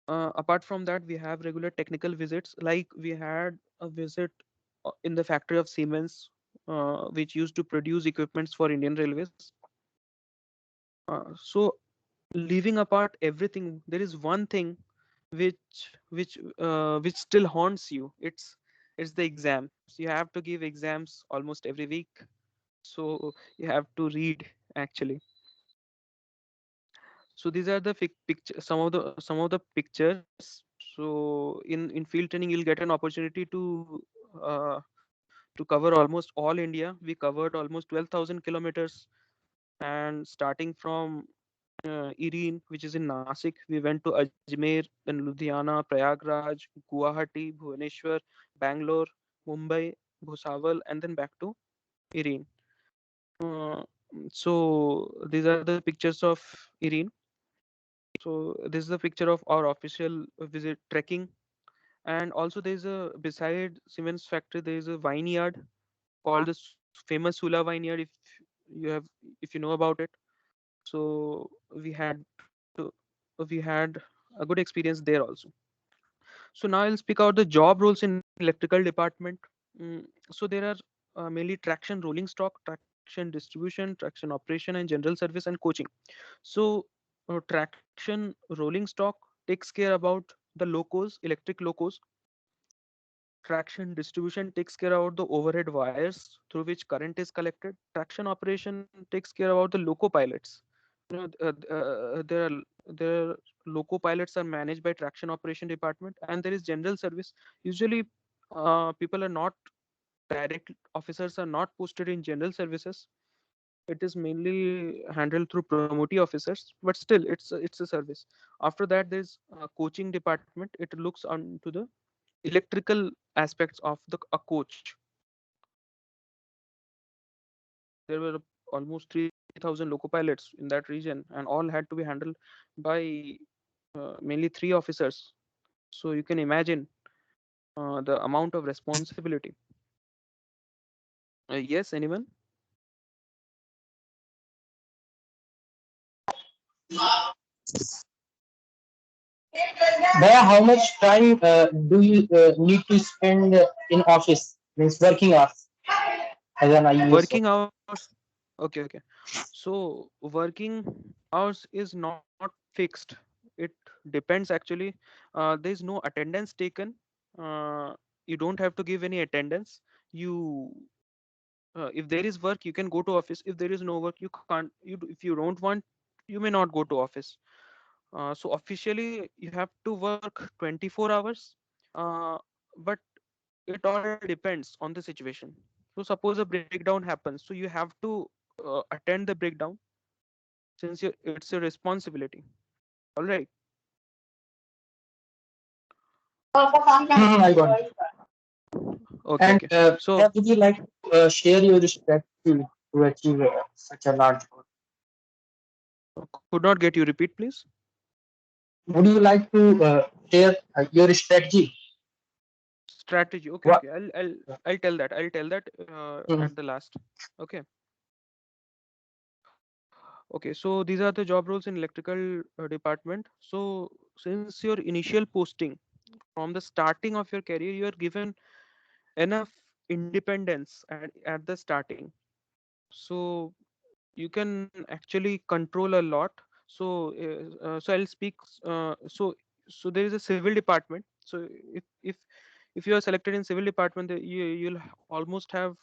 Apart from that, we have regular technical visits. Like we had a visit in the factory of Siemens, which used to produce equipments for Indian Railways. So leaving apart everything, there is one thing which still haunts you. It's the exams. You have to give exams almost every week, so you have to read actually. So these are the picture, some of the pictures. So in field training, you'll get an opportunity to cover almost all India. We covered almost 12,000 kilometers, and starting from Ireen, which is in Nasik. We went to Ajmer, then Ludhiana, Prayagraj, Guwahati, Bhubaneswar, Bangalore, Mumbai, Bhusawal, and then back to Ireen. Uh, so these are the pictures of Ireen. So this is the picture of our official visit trekking. And also there is a beside Siemens factory, there is a vineyard called the famous Sula vineyard. If you have, if you know about it. So we had a good experience there also. So now I'll speak out the job roles in electrical department. So there are mainly traction rolling stock, traction distribution, traction operation, and general service and coaching. So traction rolling stock takes care about the locos, electric locos. Traction distribution takes care about the overhead wires through which current is collected. Traction operation takes care about the loco pilots. You know, their loco pilots are managed by traction operation department, and there is general service. Usually, people are not direct officers are not posted in general services. It is mainly handled through promotee officers, but still it's a service. After that, there's coaching department. It looks onto the electrical aspects of the a coach. There were almost 3,000 loco pilots in that region, and all had to be handled by mainly three officers. So you can imagine the amount of responsibility. Yes, anyone? Bhaiya, how much time do you need to spend in office, means working hours as an IUS? Working hours. Okay, okay. So working hours is not fixed. It depends actually. There is no attendance taken. Uh, you don't have to give any attendance. You if there is work, you can go to office. If there is no work, you can't. If you don't want, you may not go to office. So officially, you have to work 24 hours. Uh, but it all depends on the situation. So suppose a breakdown happens, so you have to attend the breakdown, since it's your responsibility. All right. I got it. Okay, And okay. So would you like to share your strategy to achieve such a large goal? could not get you, repeat please. Would you like to share your strategy? Strategy. Okay, What? okay. I'll tell that. I'll tell that Mhm. at the last. Okay. Okay. So these are the job roles in electrical department. So since your initial posting, from the starting of your career, you are given enough independence at the starting. So you can actually control a lot. So I'll speak. So there is a civil department. So if you are selected in civil department, you'll almost have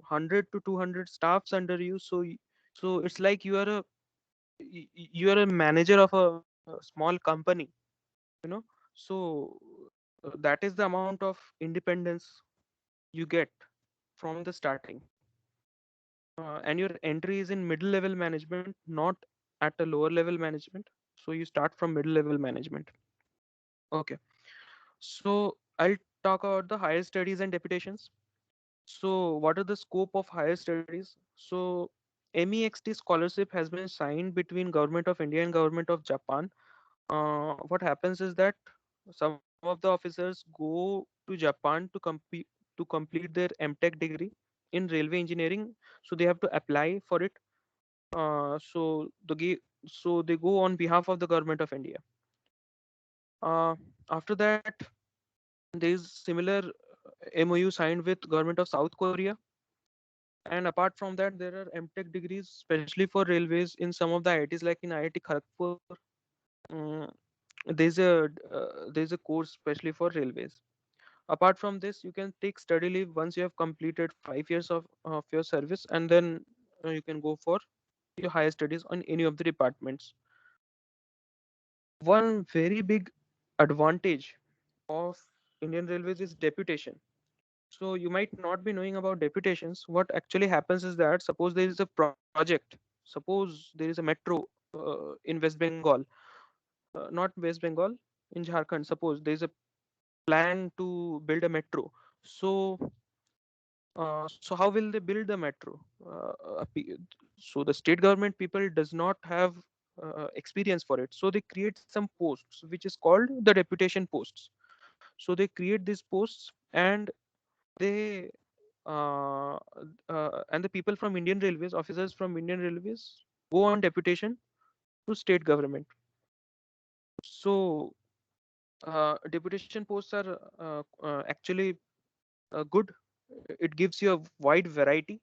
100 to 200 staffs under you. So it's like you are a manager of a small company, you know. So that is the amount of independence you get from the starting. And your entry is in middle level management, not at a lower level management. So you start from middle level management. Okay. So I'll talk about the higher studies and deputations. So what are the scope of higher studies? So MEXT scholarship has been signed between government of India and government of Japan. What happens is that some of the officers go to Japan to complete their MTech degree in railway engineering. So they have to apply for it. So they go on behalf of the government of India. After that, there is similar MOU signed with government of South Korea. And apart from that, there are MTech degrees, especially for railways, in some of the IITs, like in IIT Kharagpur. Mm, there's a course especially for railways. Apart from this, you can take study leave once you have completed 5 years of your service, and then you can go for your higher studies on any of the departments. One very big advantage of Indian Railways is deputation. So you might not be knowing about deputations. What actually happens is that suppose there is a project, suppose there is a metro in West Bengal, not West Bengal, in Jharkhand. Suppose there is a plan to build a metro. So so how will they build the metro? So the state government people does not have experience for it. So they create some posts, which is called the deputation posts. So they create these posts, and they uh, and the people from Indian Railways, officers from Indian Railways, go on deputation to state government. So deputation posts are actually good. It gives you a wide variety.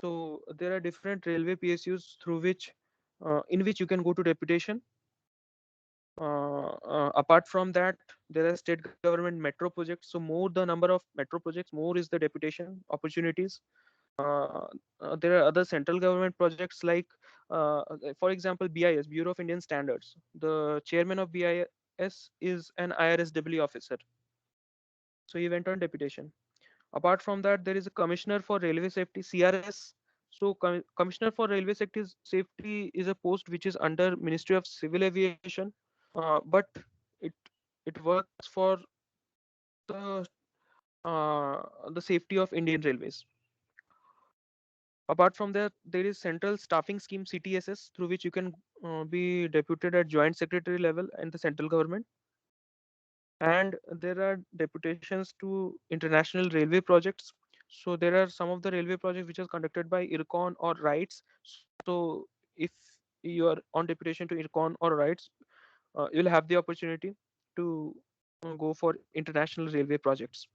So there are different railway PSUs through which, in which you can go to deputation. Apart from that, there are state government metro projects. So more the number of metro projects, more is the deputation opportunities. Uh, there are other central government projects like, for example, BIS, Bureau of Indian Standards. The chairman of BIS is an IRSW officer. So he went on deputation. Apart from that, there is a Commissioner for Railway Safety, CRS. So Commissioner for Railway Safety is a post which is under Ministry of Civil Aviation, but it it works for the the safety of Indian Railways. Apart from that, there is Central Staffing Scheme, CTSS, through which you can be deputed at Joint Secretary level in the central government. And there are deputations to international railway projects. So there are some of the railway projects which are conducted by IRCON or RITES. So if you are on deputation to IRCON or RITES, you'll have the opportunity to go for international railway projects.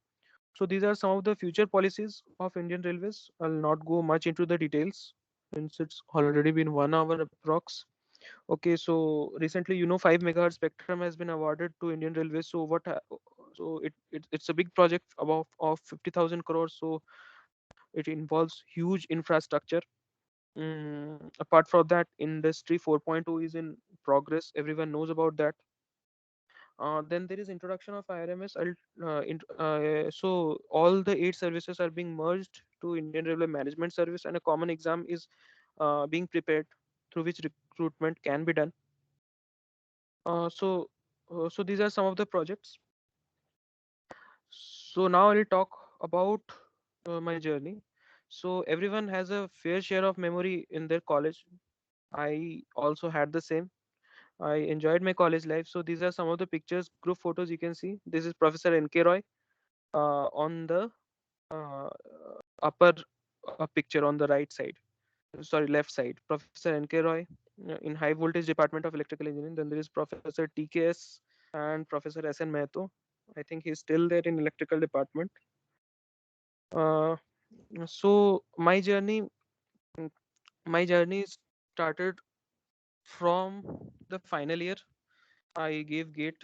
So these are some of the future policies of Indian Railways. I'll not go much into the details since it's already been 1 hour approx. Okay, so recently, 5 megahertz spectrum has been awarded to Indian Railways. So it's a big project about of 50,000 crores. So it involves huge infrastructure. Apart from that, Industry 4.0 is in progress. Everyone knows about that. Then there is introduction of IRMS. So all the 8 services are being merged to Indian Railway Management Service, and a common exam is being prepared through which recruitment can be done. So these are some of the projects. So now I'll talk about my journey. So everyone has a fair share of memory in their college. I also had the same. I enjoyed my college life. So these are some of the pictures, group photos you can see. This is Professor N.K. Roy on the uh, upper picture on the right side. Sorry, left side. Professor N.K. Roy in High Voltage Department of Electrical Engineering. Then there is Professor T.K.S. and Professor S.N. Mehto. I think he's still there in electrical department. Uh, so mm, my journey started from the final year. I gave gate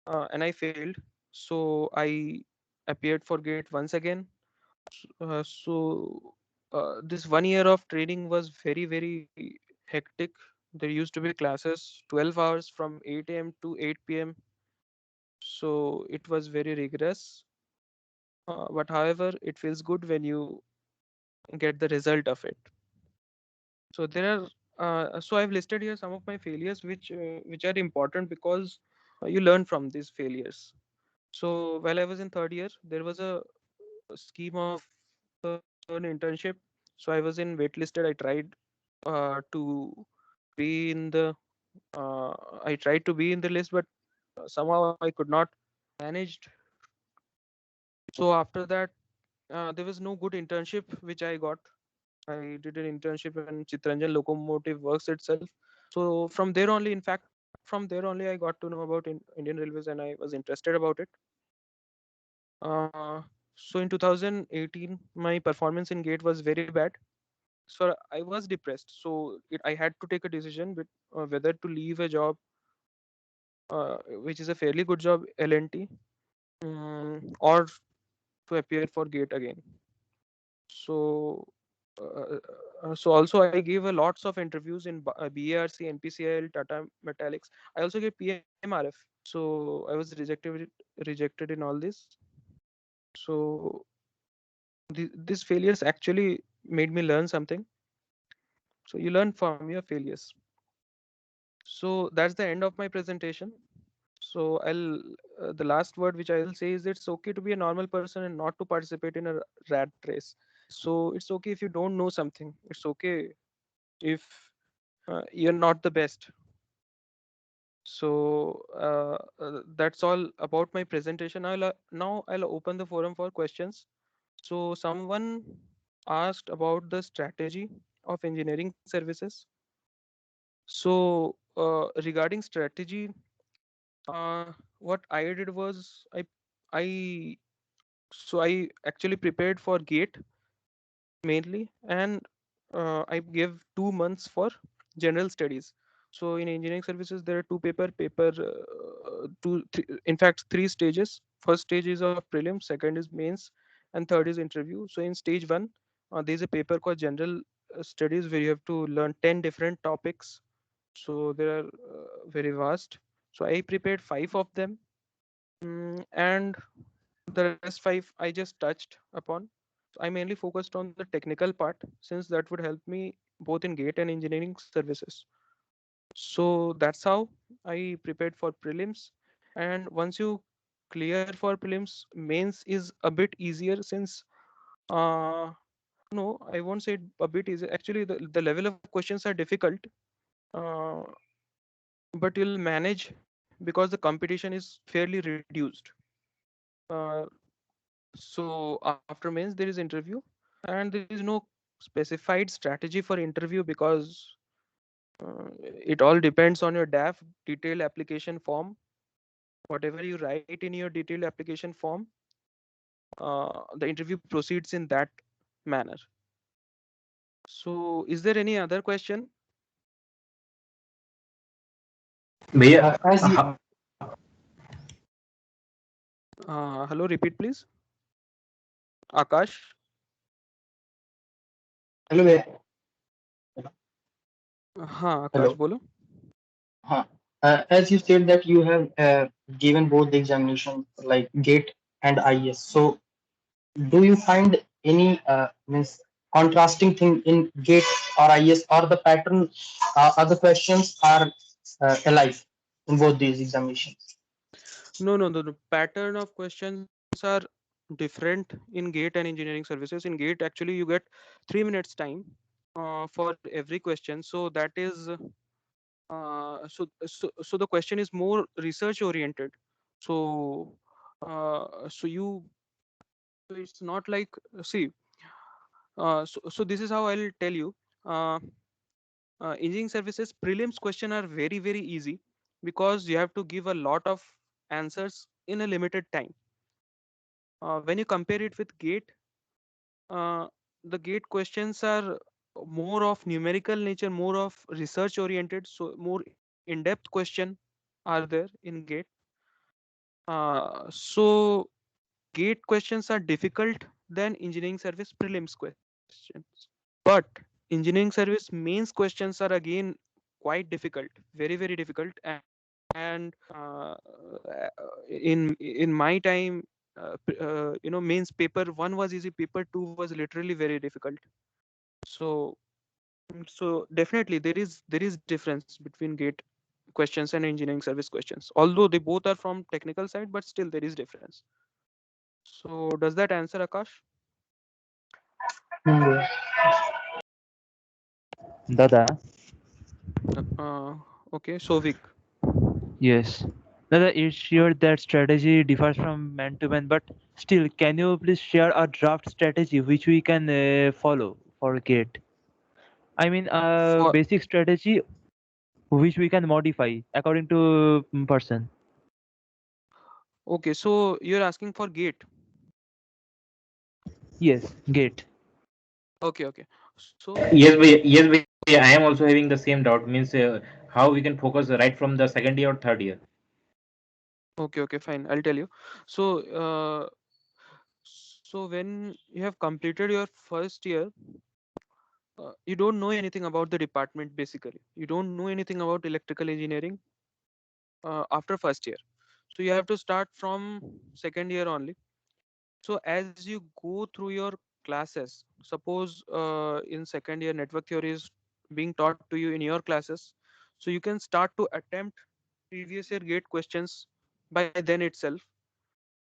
and I failed. So I appeared for gate once again. So this 1 year of training was very very hectic. There used to be classes 12 hours from 8 a.m. to 8 p.m. So it was very rigorous. But however, it feels good when you get the result of it. So there are so I've listed here some of my failures which are important because you learn from these failures. So while I was in third year, there was a scheme of an internship. So I was in waitlisted. I tried to be in the uh, I tried to be in the list, but somehow I could not managed. So after that, there was no good internship which I got. I did an internship in Chitranjan Locomotive Works itself. So from there only, in fact, from there only, I got to know about Indian Railways and I was interested about it. Uh, so in 2018, my performance in Gate was very bad. So I was depressed. So I had to take a decision with whether to leave a job, which is a fairly good job, LNT, or to appear for Gate again. So so also I gave a lots of interviews in BARC, NPCIL, Tata Metallics. I also gave PMRF. So I was rejected in all this. So these failures actually made me learn something. So you learn from your failures. So that's the end of my presentation. So the last word which I'll say is it's okay to be a normal person and not to participate in a rat race. So it's okay if you don't know something. It's okay if you're not the best. So that's all about my presentation. Now I'll open the forum for questions. So someone asked about the strategy of engineering services. So regarding strategy, what I did was I I actually prepared for GATE mainly, and I gave 2 months for general studies. So in engineering services, there are in fact, three stages. First stage is of prelims, second is mains, and third is interview. So in stage one, there's a paper called general studies where you have to learn 10 different topics. So they are very vast. So I prepared five of them. And the rest five I just touched upon. So I mainly focused on the technical part, since that would help me both in GATE and engineering services. So that's how I prepared for prelims. And once you clear for prelims, mains is a bit easier, since uh no, I won't say a bit easier. Actually, the level of questions are difficult, uh, but you'll manage because the competition is fairly reduced. Uh, so after mains, there is interview, and there is no specified strategy for interview, because it all depends on your DAF, detailed application form. Whatever you write in your detailed application form, the interview proceeds in that manner. So is there any other question? भैया As you, हाँ, Hello, repeat please. Akash. hello, हाँ आकाश hello. बोलो. As you said that you have given both the examination like GATE and IS. So do you find any means contrasting thing in GATE or IS, or the pattern, or the questions are alike in both these examinations? No, the pattern of questions are different in GATE and engineering services. In GATE, actually, you get 3 minutes time for every question. So that is so the question is more research oriented. So so you so it's not like, see, so this is how I'll tell you. Uh, Engineering services prelims question are very easy, because you have to give a lot of answers in a limited time. When you compare it with GATE, uh, the GATE questions are more of numerical nature, more of research oriented, so more in-depth question are there in GATE. So GATE questions are difficult than engineering service prelims questions. But engineering service mains questions are again quite difficult, very difficult. And in my time, mains paper one was easy, paper two was literally very difficult. So so definitely there is difference between GATE questions and engineering service questions, although they both are from technical side, but still there is difference. So does that answer, Akash? Hmm. Dada, Okay, so Vic. yes. Dada, it's sure that strategy differs from man to man, but still, can you please share a draft strategy which we can follow for Gate? I mean, a For basic strategy which we can modify according to person. okay, so you're asking for GATE. Yes, Gate. Okay. So yes भैया I am also having the same doubt means how we can focus right from the second year or third year. okay, fine. I'll tell you. So so when you have completed your first year, you don't know anything about the department basically. You don't know anything about electrical engineering after first year. So you have to start from second year only. So as you go through your classes, suppose in second year network theory is being taught to you in your classes, so you can start to attempt previous year gate questions by then itself.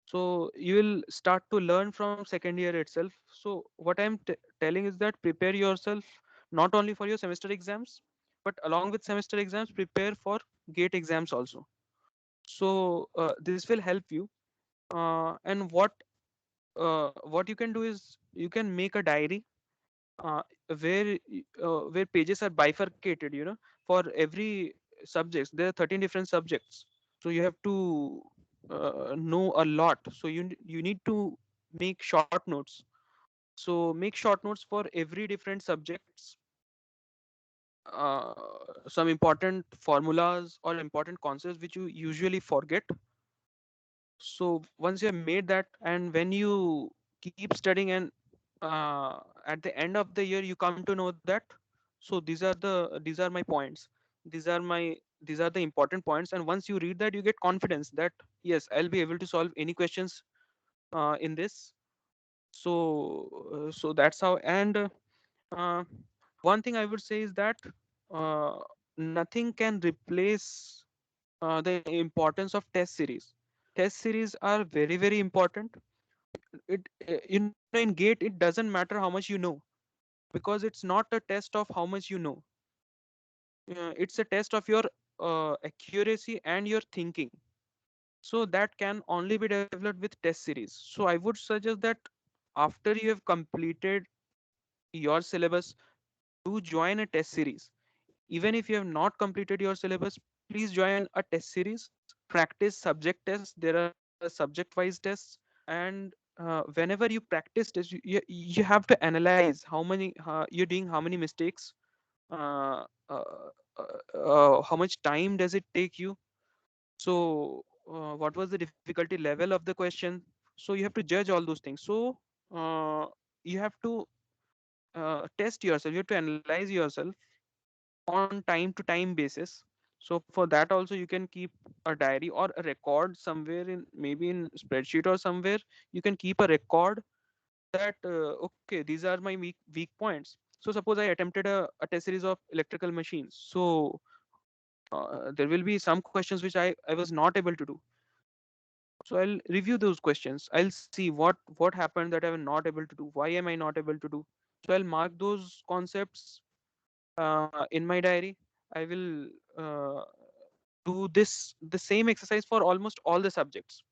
So you will start to learn from second year itself. So what I'm telling is that prepare yourself not only for your semester exams, but along with semester exams, prepare for gate exams also. So this will help you. And what what you can do is you can make a diary uh, where pages are bifurcated, for every subjects. There are 13 different subjects, so you have to know a lot. So you need to make short notes. So make short notes for every different subjects, uh, some important formulas or important concepts which you usually forget. So once you have made that, and when you keep studying, and at the end of the year you come to know that, so these are my points, these are my these are the important points. And once you read that, you get confidence that yes, I'll be able to solve any questions in this. So that's how. And uh, one thing I would say is that uh, nothing can replace the importance of test series. Test series are very, very important. In GATE, it doesn't matter how much you know, because it's not a test of how much you know. It's a test of your accuracy and your thinking. So that can only be developed with test series. So I would suggest that after you have completed your syllabus, do join a test series. Even if you have not completed your syllabus, please join a test series. Practice subject tests. There are subject wise tests. And whenever you practice tests, you have to analyze how many you're doing, how many mistakes, uh, uh, how much time does it take you. So what was the difficulty level of the question. So you have to judge all those things. So uh, you have to test yourself, you have to analyze yourself on time to time basis. So for that also you can keep a diary or a record somewhere, in maybe in spreadsheet or somewhere. You can keep a record that okay, these are my weak points. So suppose I attempted a test series of electrical machines. So there will be some questions which I was not able to do. So I'll review those questions, I'll see what happened that I was not able to do, why am I not able to do. So I'll mark those concepts in my diary. I will do the same exercise for almost all the subjects.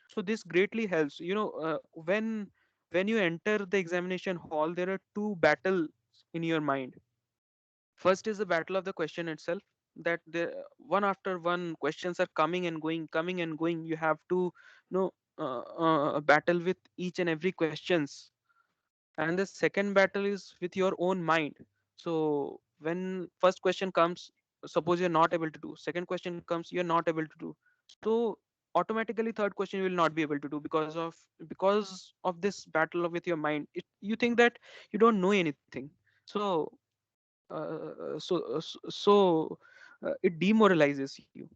So this greatly helps. When you enter the examination hall, there are two battles in your mind. First is the battle of the question itself, that the one after one questions are coming and going, coming and going. You have to battle with each and every questions. And the second battle is with your own mind. So when first question comes, suppose you're not able to do, second question comes, you're not able to do. So automatically third question you will not be able to do, because of this battle with your mind. You think that you don't know anything. So it demoralizes you.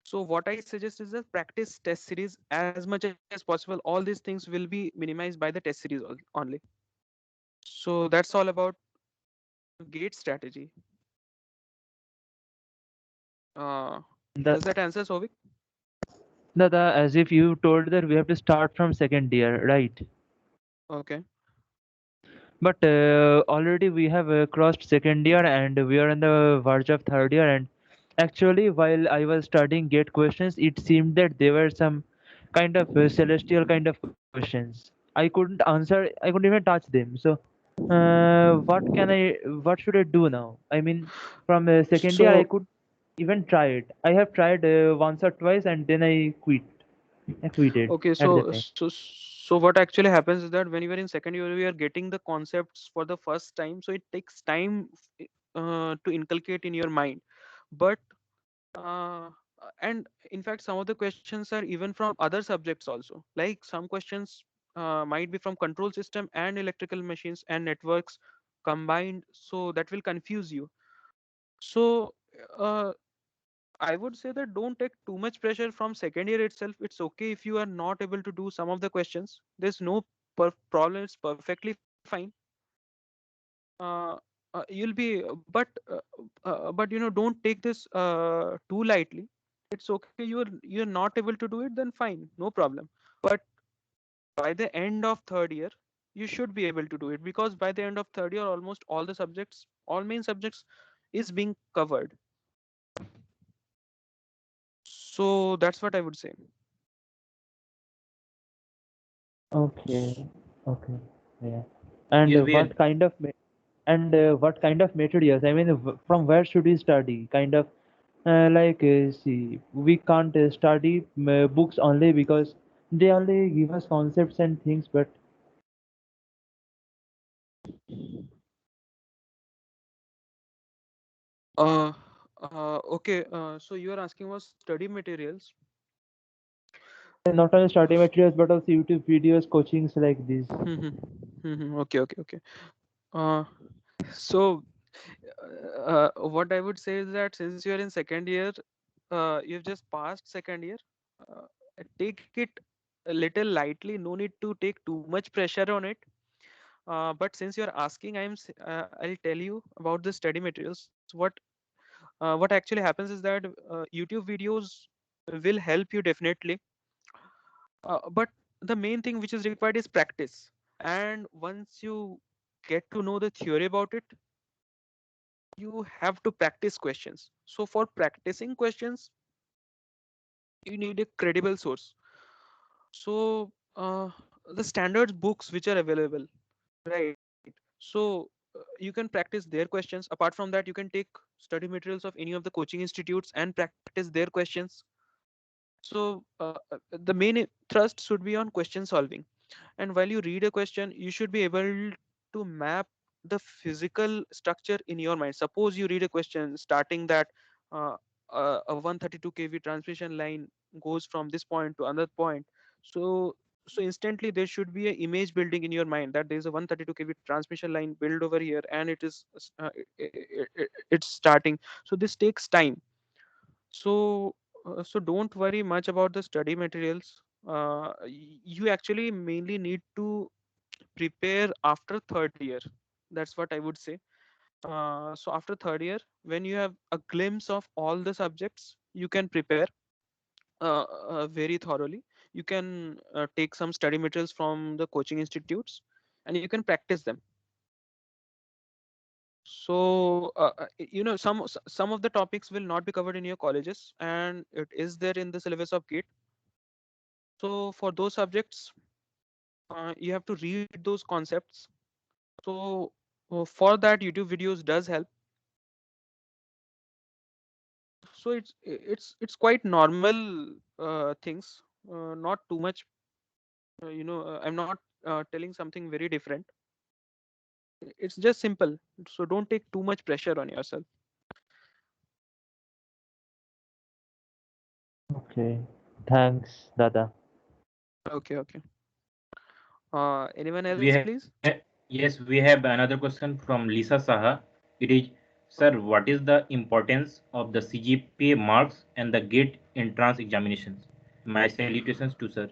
So what I suggest is that practice test series as much as possible. All these things will be minimized by the test series only. So that's all about gate strategy. Uh, The, does that answer, Sovik? as if you told that we have to start from second year, right? Okay. But already we have crossed second year and we are on the verge of third year. And actually, while I was studying gate questions, it seemed that there were some kind of celestial kind of questions. I couldn't answer. I couldn't even touch them. So, what should I do now? I mean, from second year, I So could even try it. I have tried once or twice, and then I quit. I quitted okay, at that time. so what actually happens is that when you are in second year, we are getting the concepts for the first time. So it takes time to inculcate in your mind. But uh, and in fact, some of the questions are even from other subjects also. Like some questions might be from control system and electrical machines and networks combined. So that will confuse you. So uh, I would say that don't take too much pressure from second year itself. It's okay if you are not able to do some of the questions. There's no problem. It's perfectly fine. Uh, you'll be, but don't take this too lightly. It's okay. You're not able to do it. Then fine, no problem. But by the end of third year, you should be able to do it, because by the end of third year, almost all the subjects, all main subjects, is being covered. So that's what I would say. Okay, okay, yeah. And Yes, we what kind of materials? I mean, from where should we study? Kind of see, we can't study books only because they only give us concepts and things, but Uh, okay. So you are asking about study materials. not only study materials but also YouTube videos, coachings like this. Okay, okay, okay. Uh, so what I would say is that since you're in second year, you've just passed second year. Uh, take it a little lightly. No need to take too much pressure on it. But since you're asking, I'll tell you about the study materials. What actually happens is that YouTube videos will help you definitely, but the main thing which is required is practice. And once you get to know the theory about it, you have to practice questions. So for practicing questions, you need a credible source. So the standard books which are available, right? So you can practice their questions. Apart from that, you can take study materials of any of the coaching institutes and practice their questions. So the main thrust should be on question solving. And while you read a question, you should be able to map the physical structure in your mind. Suppose you read a question starting that uh, a 132 kV transmission line goes from this point to another point. So instantly there should be an image building in your mind that there is a 132 kV transmission line built over here, and it is it's starting. So this takes time. So don't worry much about the study materials. You actually mainly need to prepare after third year. That's what I would say. So after third year, when you have a glimpse of all the subjects, you can prepare very thoroughly. You can take some study materials from the coaching institutes, and you can practice them. So some of the topics will not be covered in your colleges, and it is there in the syllabus of GATE. So for those subjects, you have to read those concepts. So for that, YouTube videos does help. So it's quite normal things, not too much. I'm not telling something very different. It's just simple. So don't take too much pressure on yourself. Okay, thanks, Dada. Okay, okay. Anyone we else, have please? yes, we have another question from Lisa Saha. It is, sir, what is the importance of the CGPA marks and the GATE entrance examinations? My salutations to sir.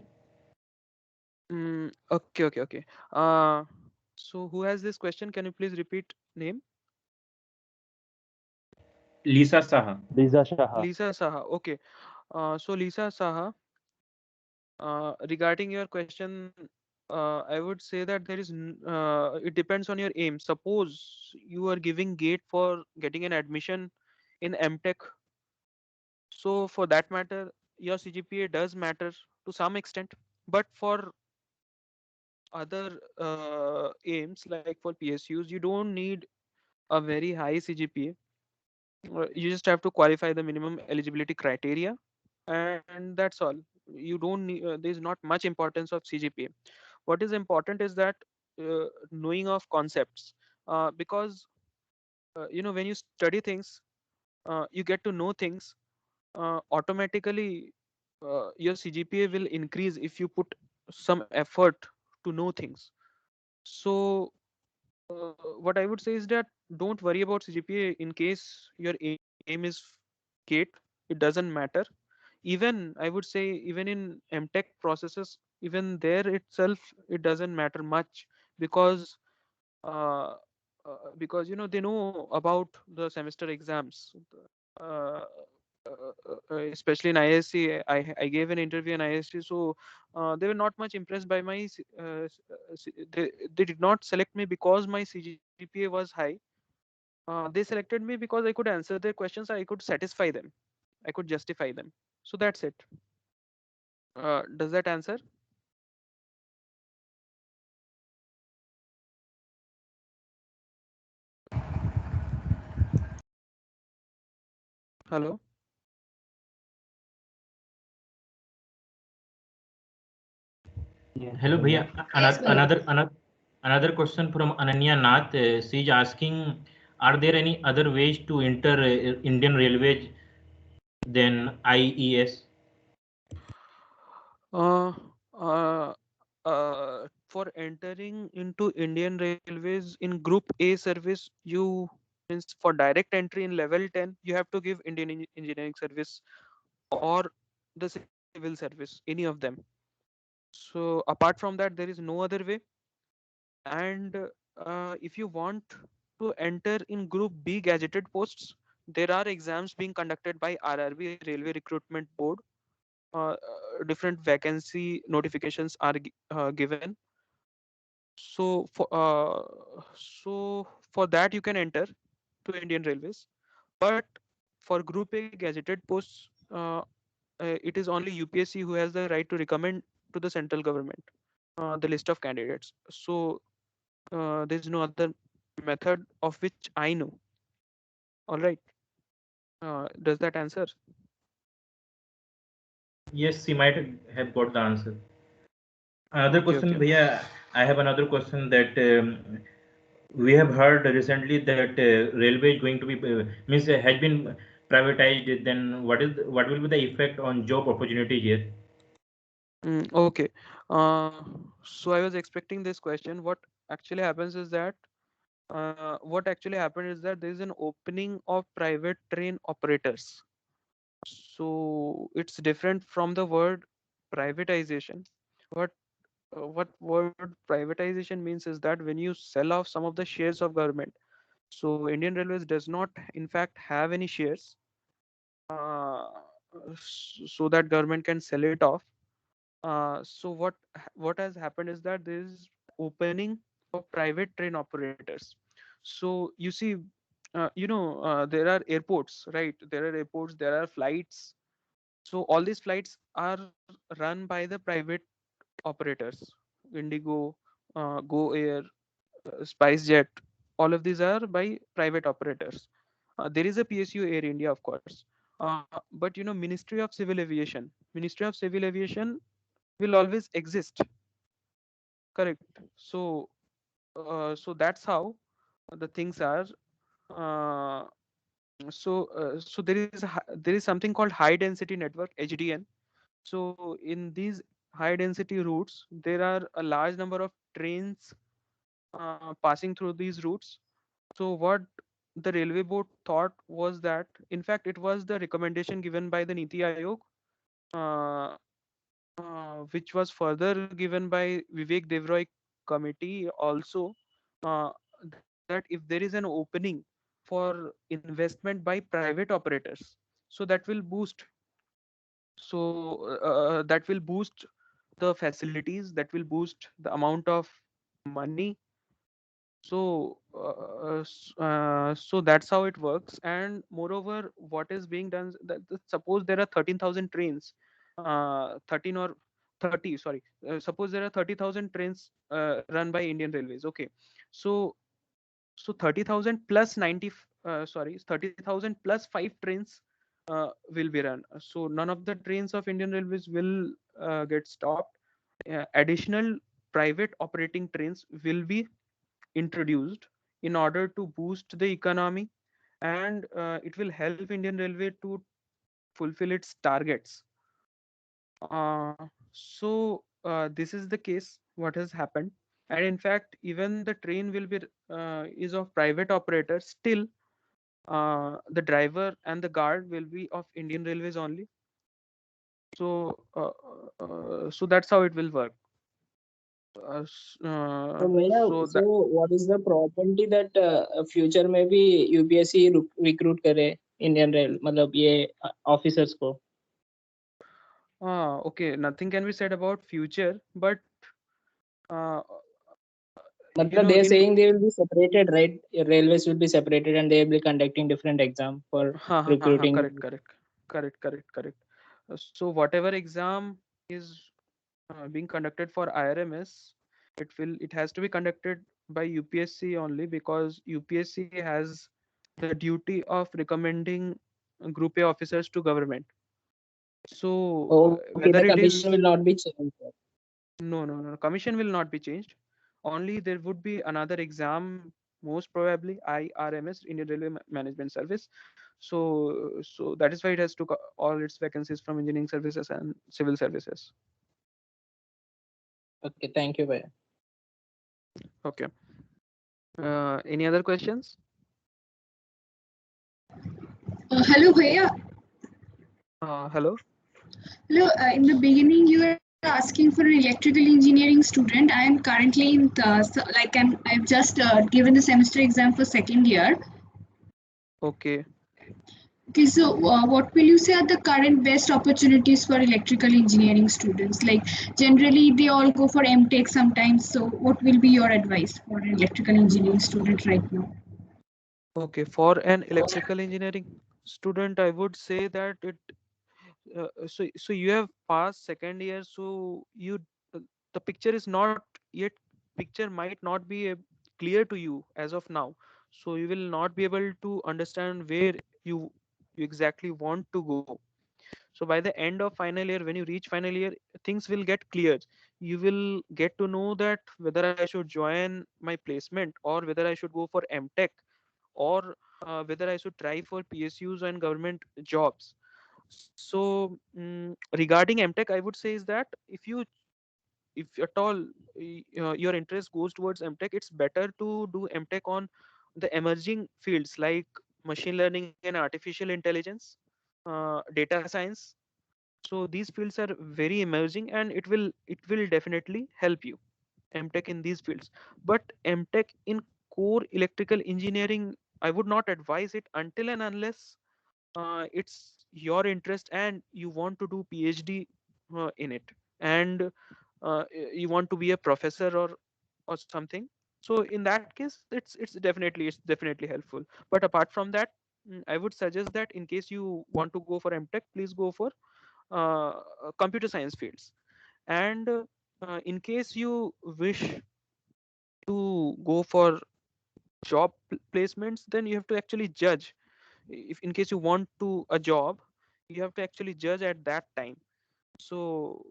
Okay, okay, okay. Uh, so who has this question? Can you please repeat name? Lisa Saha. Lisa Shaha. Lisa Saha. Okay. So Lisa Saha, regarding your question, I would say that it depends on your aim. Suppose you are giving gate for getting an admission in MTech. So for that matter, your CGPA does matter to some extent. But for other aims, like for PSUs, you don't need a very high CGPA. You just have to qualify the minimum eligibility criteria, and that's all. You don't need, there's not much importance of CGPA. What is important is that knowing of concepts, because when you study things, you get to know things. Automatically your CGPA will increase if you put some effort to know things. So what I would say is that don't worry about CGPA in case your aim is GATE. It doesn't matter. Even I would say, even in MTech processes, even there itself, it doesn't matter much, because uh, they know about the semester exams. Uh, Especially in ISC, I gave an interview in ISC, so they were not much impressed by they did not select me because my CGPA was high. They selected me because I could answer their questions. I could satisfy them. I could justify them. So that's it. Does that answer? Hello. Yes, Hello, Vinay. Bhaiya. Yes, Vinay. Another question from Ananya Nath. She's asking, are there any other ways to enter Indian Railways than IES? Uh, uh, for entering into Indian Railways in Group A service, you means for direct entry in level 10, you have to give Indian Engineering Service or the civil service, any of them. So apart from that, there is no other way. And if you want to enter in Group B gazetted posts, there are exams being conducted by RRB, Railway Recruitment Board. Different vacancy notifications are given. So for that you can enter to Indian Railways. But for Group A gazetted posts, it is only UPSC who has the right to recommend to the central government the list of candidates. So there is no other method of which I know. All right. Does that answer? Yes, she might have got the answer. Another Okay, question, okay. Bhaiya. I have another question that we have heard recently that railway is going to be means has been privatized. Then what will be the effect on job opportunities here? Okay. Uh, so I was expecting this question. Actually happens is that what actually happened is that there is an opening of private train operators. So it's different from the word privatization. What what word privatization means is that when you sell off some of the shares of government. So Indian Railways does not, in fact, have any shares, uh, so that government can sell it off. So what has happened is that there is opening of private train operators. So you see, there are airports, right? There are airports, there are flights. So all these flights are run by the private operators. Indigo, Go Air, SpiceJet. All of these are by private operators. There is a PSU Air India, of course. But Ministry of Civil Aviation. Ministry of Civil Aviation will always exist, correct? So that's how the things are. uh, so there is something called high density network, HDN. So in these high density routes there are a large number of trains passing through these routes. So what the railway board thought was that, in fact, it was the recommendation given by the Niti Aayog, uh, which was further given by Vivek Devroy committee also, uh, that if there is an opening for investment by private operators, so that will boost the facilities, that will boost the amount of money. So that's how it works. And moreover, what is being done is that suppose there are 13,000 trains, 13 or 30, sorry, suppose there are 30,000 trains run by Indian Railways. Okay, so 30,000 plus 30,000 plus 5 trains will be run. So none of the trains of Indian Railways will get stopped. Additional private operating trains will be introduced in order to boost the economy, and it will help Indian Railway to fulfill its targets. This is the case what has happened. And in fact, even the train will be is of private operator, still the driver and the guard will be of Indian Railways only. So that's how it will work. uh, s- So, uh, Maya, so so that what is the probability that future में भी UPSC recruit करे Indian Rail मतलब ये officers को? okay, nothing can be said about future, but uh, मतलब they are in saying they will be separated, right? Railways will be separated and they will be conducting different exam for recruiting. correct, correct. So whatever exam is being conducted for IRMS, it has to be conducted by UPSC only, because UPSC has the duty of recommending group A officers to government. So Okay, the whether it commission will is not be changed. no, commission will not be changed. Only there would be another exam, most probably IRMS, Indian Railway Management Service. So that is why it has took all its vacancies from engineering services and civil services. Okay, thank you, Bhaiya. Okay. Any other questions? Hello, Bhaiya. Hello. Hello, in the beginning, you were asking for an electrical engineering student. I am currently in I've just given the semester exam for second year. Okay. Okay, so what will you say are the current best opportunities for electrical engineering students? Like generally, they all go for MTech sometimes. So, what will be your advice for an electrical engineering student right now? Okay. For an electrical engineering student, I would say that so you have passed second year, so uh, the picture is not yet picture might not be clear to you as of now. So you will not be able to understand where you exactly want to go. So by the end of final year, when you reach final year, things will get clear. You will get to know that whether I should join my placement or whether I should go for MTech, or whether I should try for PSUs and government jobs. So regarding MTech, I would say is that if at all your interest goes towards MTech, it's better to do MTech on the emerging fields like machine learning and artificial intelligence, data science. So these fields are very emerging, and it will definitely help you MTech in these fields. But MTech in core electrical engineering, I would not advise it until and unless it's your interest and you want to do PhD in it, and you want to be a professor or something. So in that case, it's definitely helpful. But apart from that, I would suggest that in case you want to go for MTech, please go for computer science fields. And in case you wish to go for placements, then you have to actually judge. If in case you want to a job, you have to actually judge at that time. So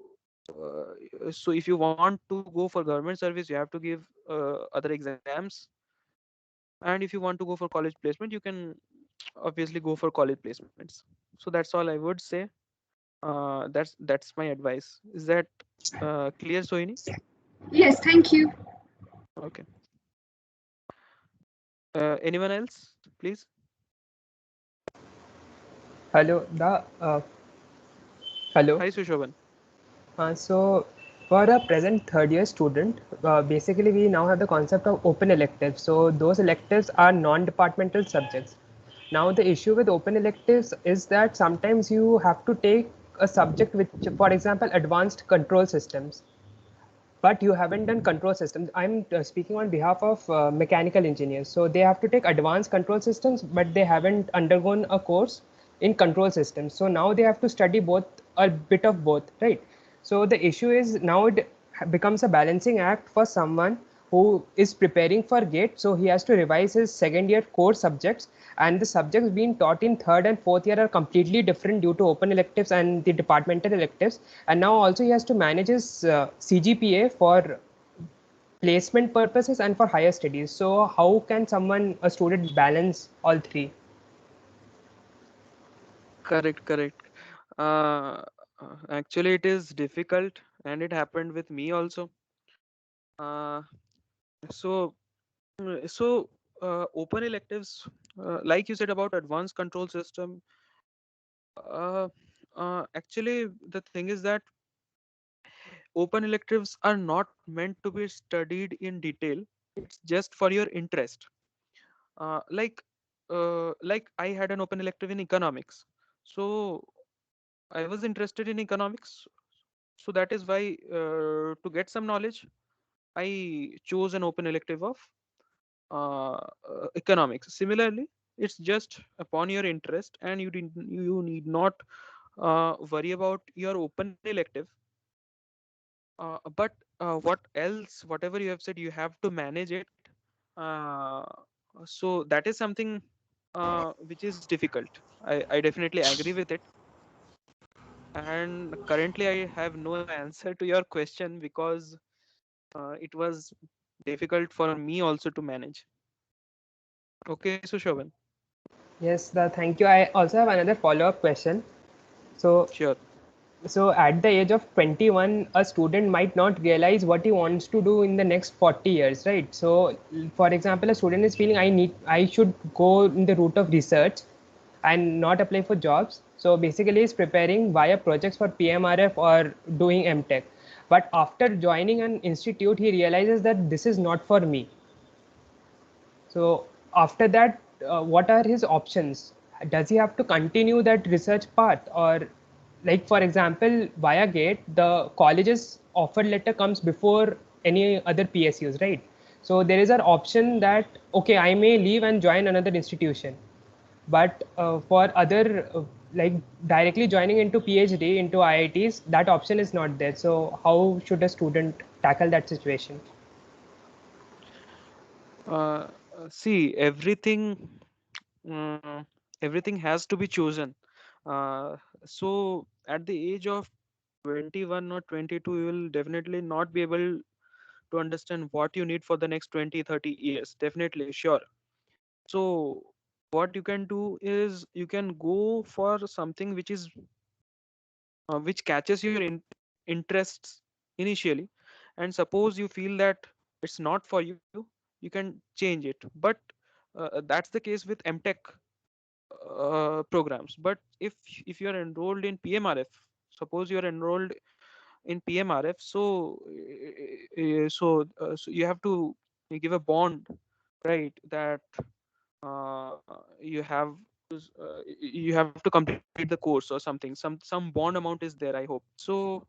so if you want to go for government service, you have to give other exams. And if you want to go for college placement, you can obviously go for college placements. So that's all I would say. That's my advice. Is that clear, Sohini? Yes, thank you. Okay. Anyone else, please? Hello, hello. Hi, Sushovan. So, for a present third year student, basically we now have the concept of open electives. So those electives are non-departmental subjects. Now the issue with open electives is that sometimes you have to take a subject which, for example, advanced control systems, but you haven't done control systems. I'm speaking on behalf of mechanical engineers. So they have to take advanced control systems, but they haven't undergone a course in control systems. So now they have to study both, a bit of both, right? So the issue is now it becomes a balancing act for someone who is preparing for GATE. So he has to revise his second year core subjects, and the subjects being taught in third and fourth year are completely different due to open electives and the departmental electives. And now also he has to manage his CGPA for placement purposes and for higher studies. So how can a student balance all three? Correct. uh, Actually it is difficult, and it happened with me also. uh, so open electives, like you said about advanced control system, uh, actually the thing is that open electives are not meant to be studied in detail. It's just for your interest. Like I had an open elective in economics, so I was interested in economics. So that is why, to get some knowledge, I chose an open elective of economics. Similarly, it's just upon your interest, and you need not worry about your open elective. But whatever you have said, you have to manage it. Uh, so that is something which is difficult. I definitely agree with it. And currently, I have no answer to your question because it was difficult for me also to manage. Okay, Sushovan. Yes, thank you. I also have another follow-up question. So, Sure. at the age of 21, a student might not realize what he wants to do in the next 40 years, right? So, for example, a student is feeling I should go in the route of research and not apply for jobs. So basically, he's preparing via projects for PMRF or doing MTech. But after joining an institute, he realizes that this is not for me. So after that, what are his options? Does he have to continue that research path, or like for example, via GATE, the college's offer letter comes before any other PSUs, right? So there is an option that okay, I may leave and join another institution, but for other like directly joining into PhD into IITs, that option is not there. So how should a student tackle that situation? See, everything has to be chosen. Uh, so at the age of 21 or 22, you will definitely not be able to understand what you need for the next 20, 30 years. Definitely, sure. So what you can do is you can go for something which catches your interests initially, and suppose you feel that it's not for you, you can change it. But that's the case with MTech programs. But if you are enrolled in PMRF, suppose you are enrolled in PMRF, so you have to give a bond, right? That you have you have to complete the course or something. Some bond amount is there, I hope. So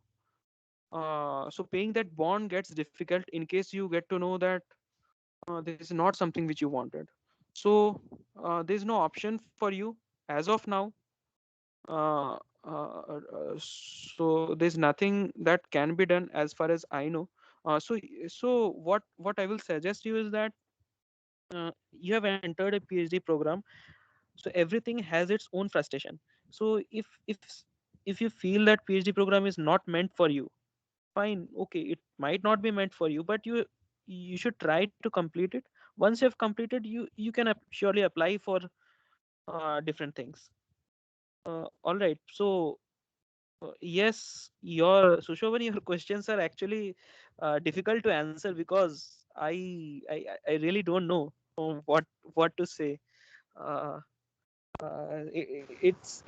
paying that bond gets difficult in case you get to know that this is not something which you wanted. So there's no option for you as of now. So there's nothing that can be done as far as I know. So what I will suggest you is that you have entered a PhD program, so everything has its own frustration. So if you feel that PhD program is not meant for you, fine, okay, it might not be meant for you, but you should try to complete it. Once you have completed, you can surely apply for different things. All right. So yes, your Sushovan, your questions are actually difficult to answer because I really don't know what to say. uh, it's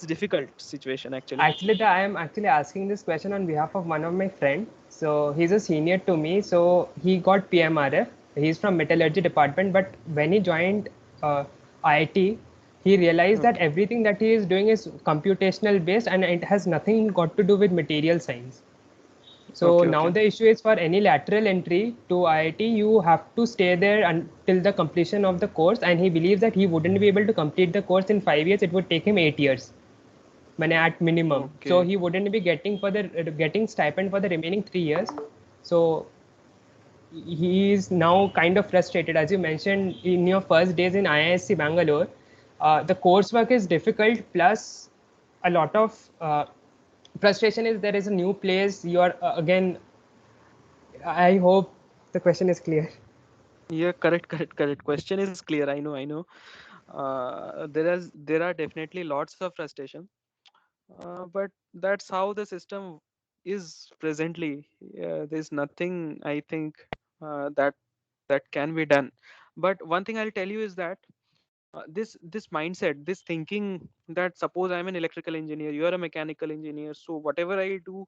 difficult situation actually. Actually, I am actually asking this question on behalf of one of my friend. So he's a senior to me. So he got PMRF. He's from metallurgy department, but when he joined IIT, he realized that Okay. everything that he is doing is computational based, and it has nothing got to do with material science. So Okay. now Okay. the issue is for any lateral entry to IIT, you have to stay there until the completion of the course. And he believes that he wouldn't be able to complete the course in 5 years. It would take him 8 years at minimum. So Okay. he wouldn't be getting stipend for the remaining 3 years. So he is now kind of frustrated, as you mentioned in your first days in IISc Bangalore. The coursework is difficult, plus a lot of frustration is there is a new place. You are again. I hope the question is clear. Yeah, correct. Question is clear. I know. There are definitely lots of frustration, but that's how the system is presently. There's nothing I think that can be done. But one thing I'll tell you is that this mindset, this thinking that suppose I'm an electrical engineer, you are a mechanical engineer, so whatever I do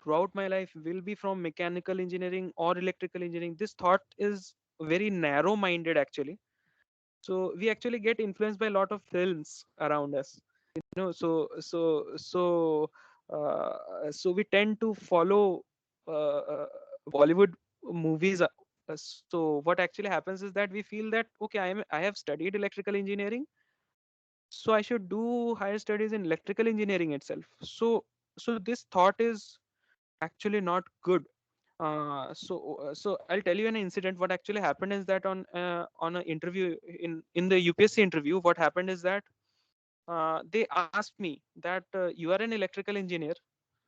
throughout my life will be from mechanical engineering or electrical engineering. This thought is very narrow minded actually. So we actually get influenced by a lot of films around us, so we tend to follow Bollywood movies. So what actually happens is that we feel that okay, I have studied electrical engineering, so I should do higher studies in electrical engineering itself. So this thought is actually not good. So I'll tell you an incident. What actually happened is that on an interview in the UPSC interview, what happened is that they asked me that you are an electrical engineer,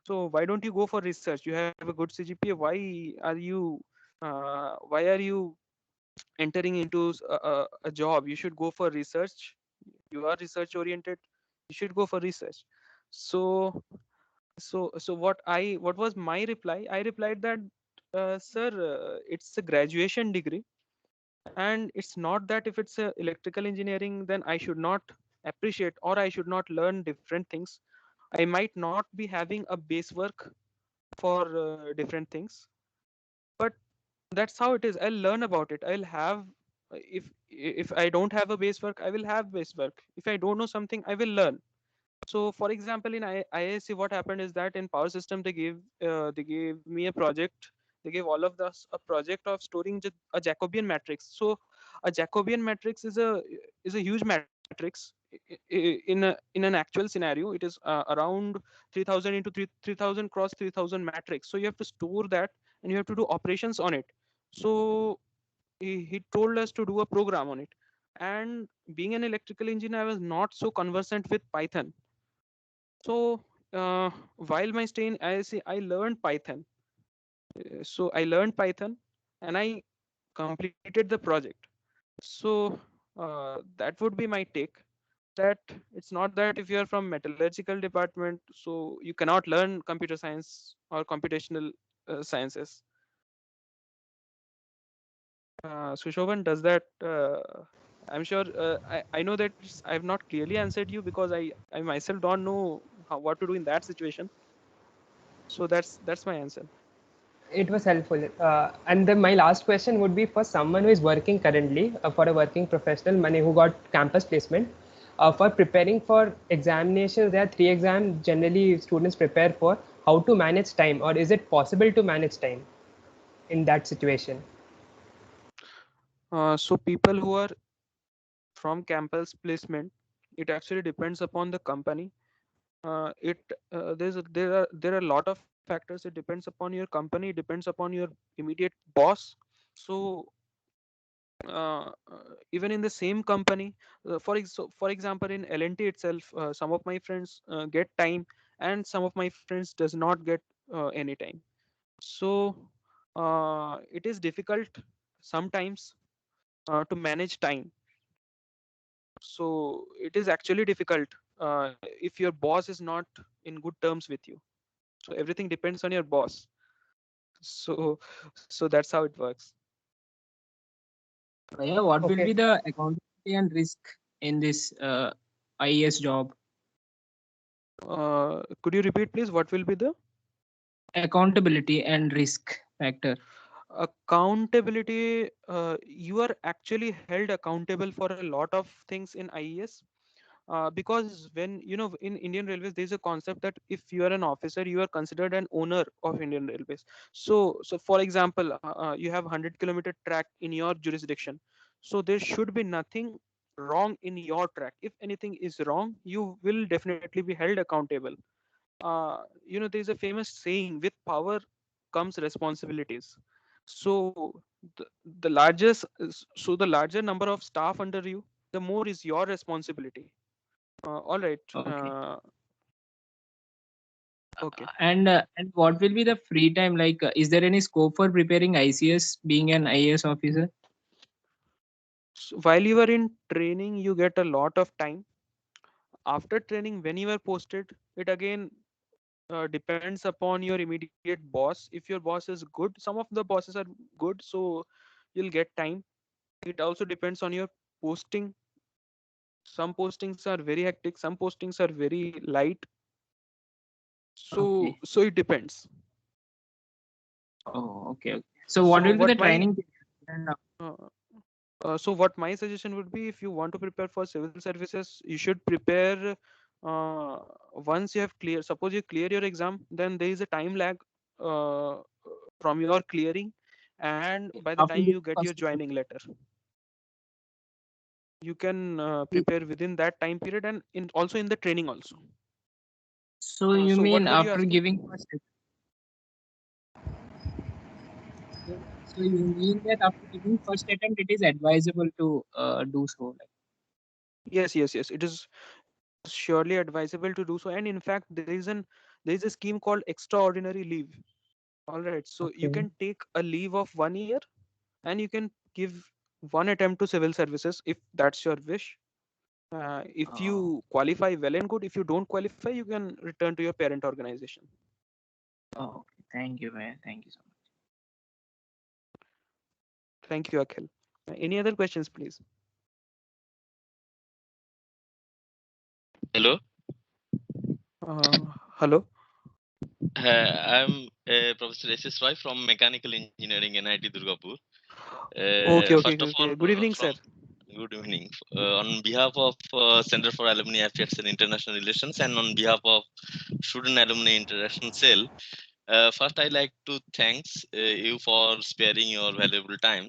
so why don't you go for research? You have a good CGPA. Why are you entering into a job? You should go for research. You are research oriented. You should go for research. So what was my reply? I replied that, sir, it's a graduation degree, and it's not that if it's a electrical engineering, then I should not appreciate or I should not learn different things. I might not be having a base work for different things, but that's how it is. I'll learn about it. I'll have if I don't have a base work, I will have base work. If I don't know something, I will learn. So for example, in IISc, what happened is that in power system they gave me a project. They gave all of us a project of storing a Jacobian matrix. So a Jacobian matrix is a huge matrix. In an actual scenario, it is around 3000 into 3000 cross 3000 matrix. So you have to store that and you have to do operations on it. So he told us to do a program on it. And being an electrical engineer, I was not so conversant with Python. So while my stay in IISc, I learned Python. So I learned Python and I completed the project. So that would be my take. That it's not that if you are from metallurgical department, so you cannot learn computer science or computational sciences. Sushovan, does that? I'm sure. I know that I've not clearly answered you because I myself don't know what to do in that situation. So that's my answer. It was helpful. And then my last question would be for someone who is working currently, for a working professional, money who got campus placement, for preparing for examinations. There are 3 exams generally students prepare for. How to manage time, or is it possible to manage time in that situation? So people who are from campus placement, it actually depends upon the company. It there are a lot of factors. It depends upon your company. It depends upon your immediate boss. So even in the same company, for example, in L&T itself, some of my friends get time, and some of my friends does not get any time. So it is difficult sometimes to manage time. So it is actually difficult if your boss is not in good terms with you. So everything depends on your boss. So that's how it works. Yeah, what will Okay. be the accountability and risk in this IAS job? Could you repeat, please? What will be the Accountability and risk factor. accountability? You are actually held accountable for a lot of things in IES. Because when in Indian Railways, there is a concept that if you are an officer, you are considered an owner of Indian Railways. So for example, you have 100-kilometer track in your jurisdiction. So there should be nothing wrong in your track. If anything is wrong, you will definitely be held accountable. There is a famous saying: with power comes responsibilities. So the the larger number of staff under you, the more is your responsibility. All right. Okay. Okay. And what will be the free time like? Is there any scope for preparing ICS being an IAS officer? So while you are in training, you get a lot of time. After training, when you are posted, it again depends upon your immediate boss. If your boss is good, some of the bosses are good, so you'll get time. It also depends on your posting. Some postings are very hectic, some postings are very light. So Okay. so it depends. Oh, okay. Okay. So what So will be the what my training period? And, uh, so what my suggestion would be, if you want to prepare for civil services, you should prepare uh, once you have clear. Suppose you clear your exam, then there is a time lag uh, from your clearing, and by the after time the you get your first exam. joining letter, you can prepare within that time period, and in also in the training also. So you So mean what were you after asking? giving first exam? So you mean that after giving first attempt, it is advisable to do so? Like, Yes. It is surely advisable to do so. And in fact, there is a scheme called extraordinary leave. All right. So you Okay. can take a leave of 1 year, and you can give one attempt to civil services if that's your wish. If oh, you qualify, well and good. If you don't qualify, you can return to your parent organization. oh, okay. Thank you, man. Thank you so much. Thank you, Akhil. Any other questions, please? Hello, Hello. I'm Professor S.S. Roy from Mechanical Engineering, NIT Durgapur. First of all, Good evening, from sir. good evening. On behalf of Center for Alumni Affairs and International Relations, and on behalf of Student Alumni Interaction Cell, first I like to thanks you for sparing your valuable time.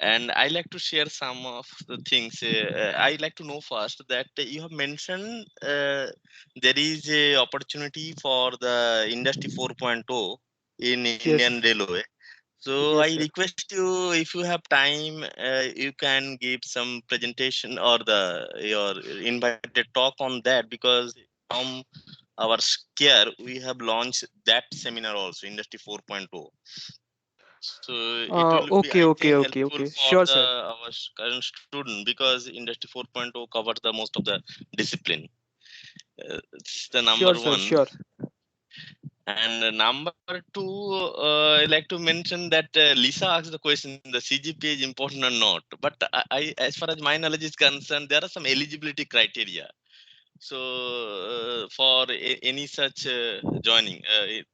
And I like to share some of the things. I like to know first that you have mentioned there is a opportunity for the Industry 4.0 in Yes, Indian Railway. So yes, I sir. request you, if you have time, you can give some presentation or the your invited talk on that, because from our scare we have launched that seminar also, Industry 4.0. So it will be, I think, helpful Okay. for Sure, the sir. our current student, because Industry 4.0 covers the most of the discipline. It's the number Sure, sir. one. Sure. And number two, I like to mention that Lisa asked the question: the CGPA is important or not? But as far as my knowledge is concerned, there are some eligibility criteria. So for any such joining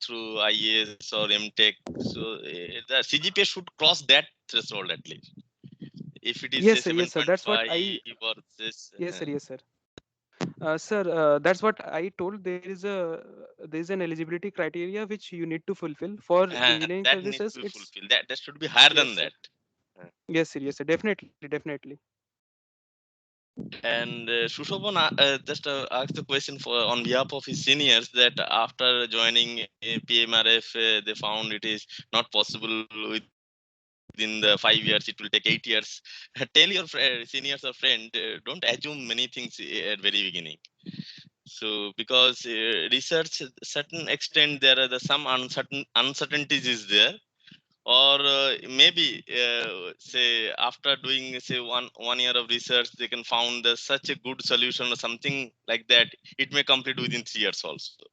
through IAS or MTech, so the CGPA should cross that threshold at least. If it is say Yes, sir. That's what 7.5 I. or this, Yes, sir. Sir, that's what I told. There is an eligibility criteria which you need to fulfill for engineering that needs services. to be It's fulfilled. That should be higher yes, than sir. that. Uh, Yes, sir. Definitely. And Sushobhan asked the question for on behalf of his seniors, that after joining PMRF, they found it is not possible within the 5 years. It will take 8 years. Tell your seniors or friend, don't assume many things at very beginning. So because research, certain extent, there are some uncertainties is there, or maybe say after doing say one year of research, they can found such a good solution or something like that. It may complete within 3 years also.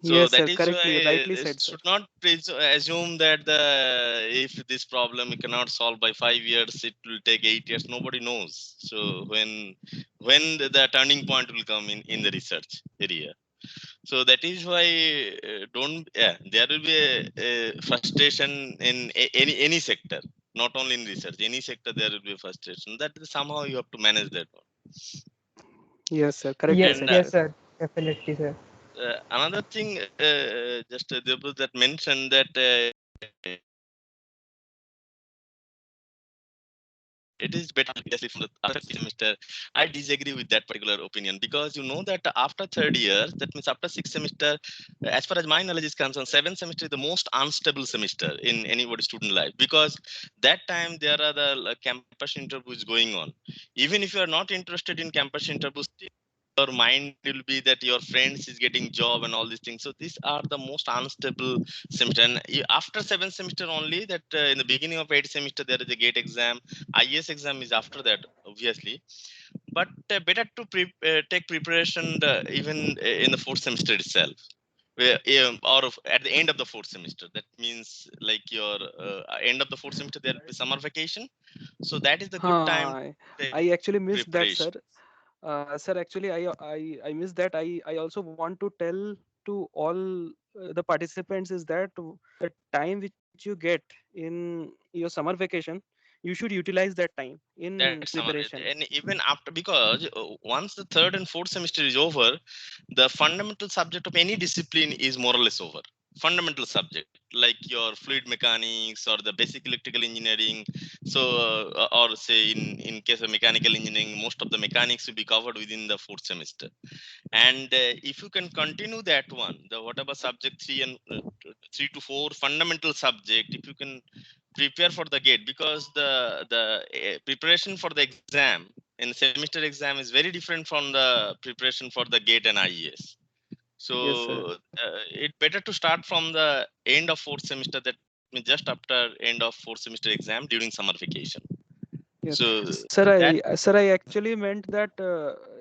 So Yes, that sir. is Correctly, why rightly said, sir. should not assume that the if this problem you cannot solve by 5 years, it will take 8 years. Nobody knows. So when the turning point will come in the research area. So that is why don't yeah, there will be a frustration in any sector, not only in research. Any sector there will be a frustration. That somehow you have to manage that one. Yes, sir. Correctly Yes, And said, sir. yes, sir. Definitely, sir. another thing, just Debra that mentioned that it is better obviously from the other semester. I disagree with that particular opinion, because you know that after third year, that means after sixth semester, as far as my knowledge is concerned, seventh semester is the most unstable semester in anybody's student life, because that time there are the campus interviews going on. Even if you are not interested in campus interviews, your mind will be that your friends is getting job and all these things. So these are the most unstable semester. And after seventh semester only, that in the beginning of eighth semester there is a gate exam. IS exam is after that, obviously. But better to take preparation even in the fourth semester itself. Or at the end of the fourth semester. That means like your end of the fourth semester there will be summer vacation. So that is the good time Huh, to take I actually missed that, sir. preparation. Sir, actually, I missed that. I also want to tell to all the participants is that the time which you get in your summer vacation, you should utilize that time in That summer, preparation. and even after, because once the third and fourth semester is over, the fundamental subject of any discipline is more or less over. Fundamental subject like your fluid mechanics or the basic electrical engineering. So or say in case of mechanical engineering, most of the mechanics will be covered within the fourth semester. And if you can continue that one, the whatever subject 3 and 3 to 4 fundamental subject, if you can prepare for the gate, because the preparation for the exam in semester exam is very different from the preparation for the gate and IES. So Yes, sir. it better to start from the end of fourth semester, that means just after end of fourth semester exam during summer vacation. Yes, So that sir, I actually meant that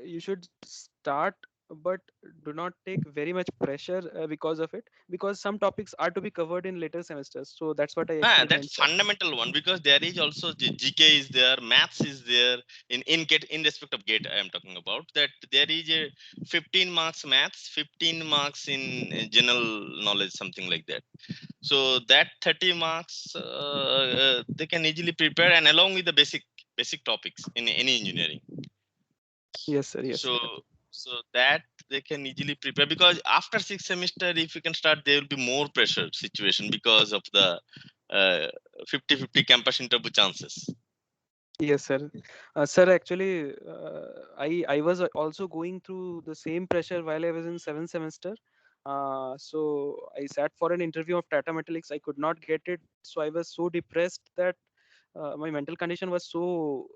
you should start, but do not take very much pressure because of it, because some topics are to be covered in later semesters. So that's what I actually that's meant, sir. fundamental one, because there is also GK is there, maths is there in get in respect of gate. I am talking about that there is a 15 marks maths, 15 marks in general knowledge, something like that. So that 30 marks they can easily prepare, and along with the basic topics in any engineering. Yes, sir. Yes, So sir. so that they can easily prepare, because after sixth semester if you can start, there will be more pressure situation because of the 50-50 campus interview chances. Yes, sir. Sir, actually, I was also going through the same pressure while I was in seventh semester. So I sat for an interview of Tata Metallics. I could not get it, so I was so depressed that my mental condition was so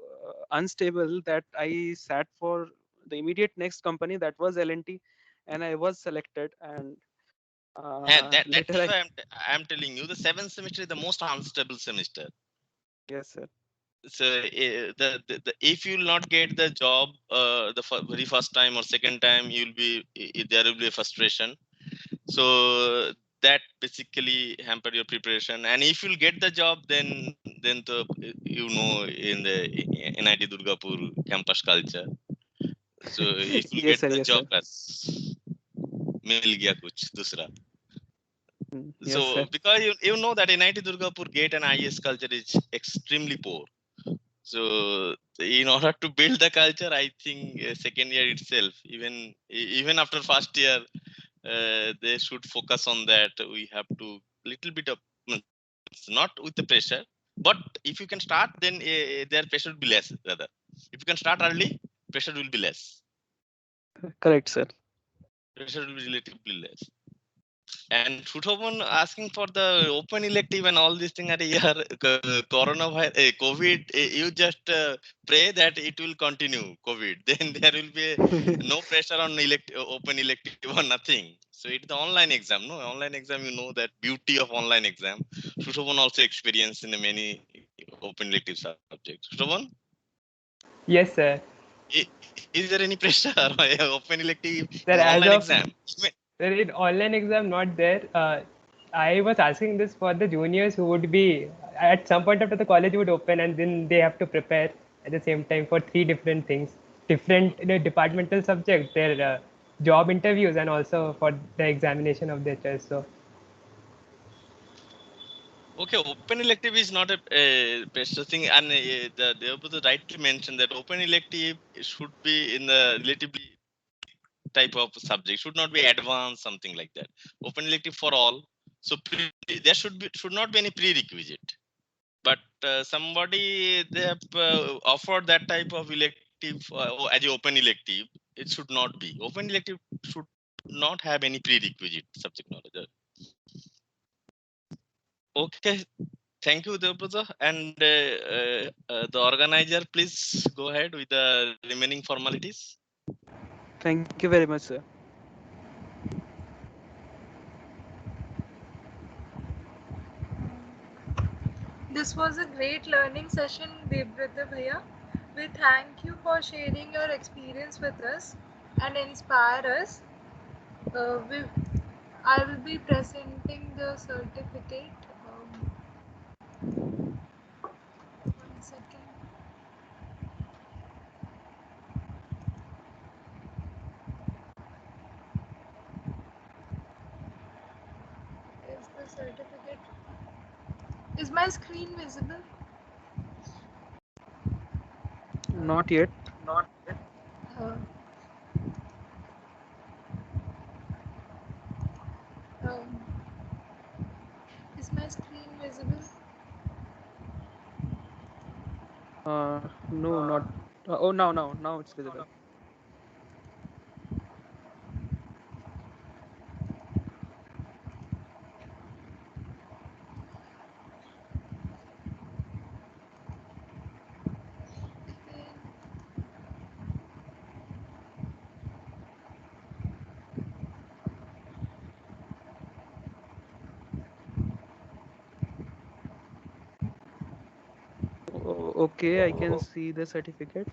unstable that I sat for the immediate next company, that was L&T, and I was selected. And And later that's I, why I'm telling you, the seventh semester is the most unstable semester. yes, sir. So the if you will not get the job the very first time or second time, you'll be there will be a frustration. So that basically hamper your preparation, and if you'll get the job, then the in the NIT Durgapur campus culture. So if you Yes, get sir. the Yes, job, sir. bas mil gaya kuch dusra. So Yes, sir. because you know that NIT Durgapur gate and IS culture is extremely poor. So in order to build the culture, I think second year itself, even after first year, they should focus on that. We have to little bit of it's not with the pressure, but if you can start, then their pressure will be less. Rather, if you can start early, pressure will be less. Correct, sir. Pressure will be relatively less. And Shuthoban asking for the open elective and all these things at a year, coronavirus, COVID, you just pray that it will continue, COVID. Then there will be no pressure on open elective or nothing. So it's the online exam, no? Online exam, you know that beauty of online exam. Shuthoban also experienced in the many open elective subjects. Shuthoban, Yes, sir. is there any pressure open elective Sir, in as online of exam? sir, in online exam, not there. I was asking this for the juniors who would be at some point after the college would open, and then they have to prepare at the same time for three different things, different departmental subjects, their job interviews, and also for the examination of their test. So Okay, open elective is not a pressure thing, and the Devabrata rightly mentioned that open elective should be in the relatively type of subject, should not be advanced, something like that. Open elective for all, so there should not be any prerequisite. But somebody they have offered that type of elective as a open elective, it should not be. Open elective should not have any prerequisite subject knowledge. Okay, thank you, Devabrata. And the organizer, please go ahead with the remaining formalities. Thank you very much, sir. This was a great learning session, Debrata Bhaiya. We thank you for sharing your experience with us and inspire us. I will be presenting the certificate. One second. Is the certificate? Is my screen visible? Not yet. Not yet. Um, is my screen visible? No, not. Oh, now it's visible. Okay, I can see the certificate.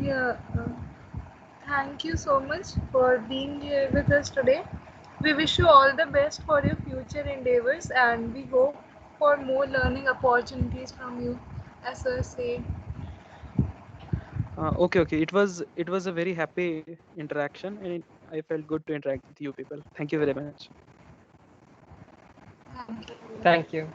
Yeah. Thank you so much for being here with us today. We wish you all the best for your future endeavors and we hope for more learning opportunities from you, as I said. Okay. It was a very happy interaction, and I felt good to interact with you people. Thank you very much. Thank you. Thank you.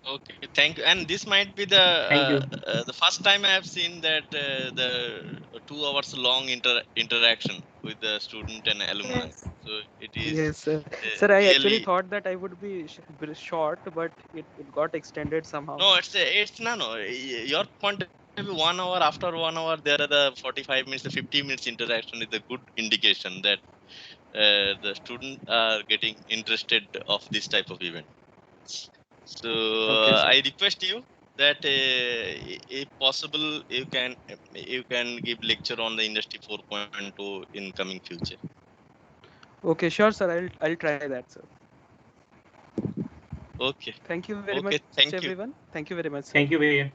Okay, thank you. And this might be the Thank you. the first time I have seen that the 2 hours long interaction with the student and alumni. Yes. So it is Yes, sir. Sir, I actually really thought that I would be short, but it got extended somehow. no. It's no. Your point of view, 1 hour after 1 hour, there are the 45 minutes, the 50 minutes interaction is a good indication that the students are getting interested of this type of event. So Okay, sir. I request you that if possible you can give lecture on the industry 4.0 in coming future. Okay, sure, sir. I'll try that, sir. Okay. Thank you very Okay. much, Thank you. everyone. Thank you very much, sir. Thank you, Bhaiya.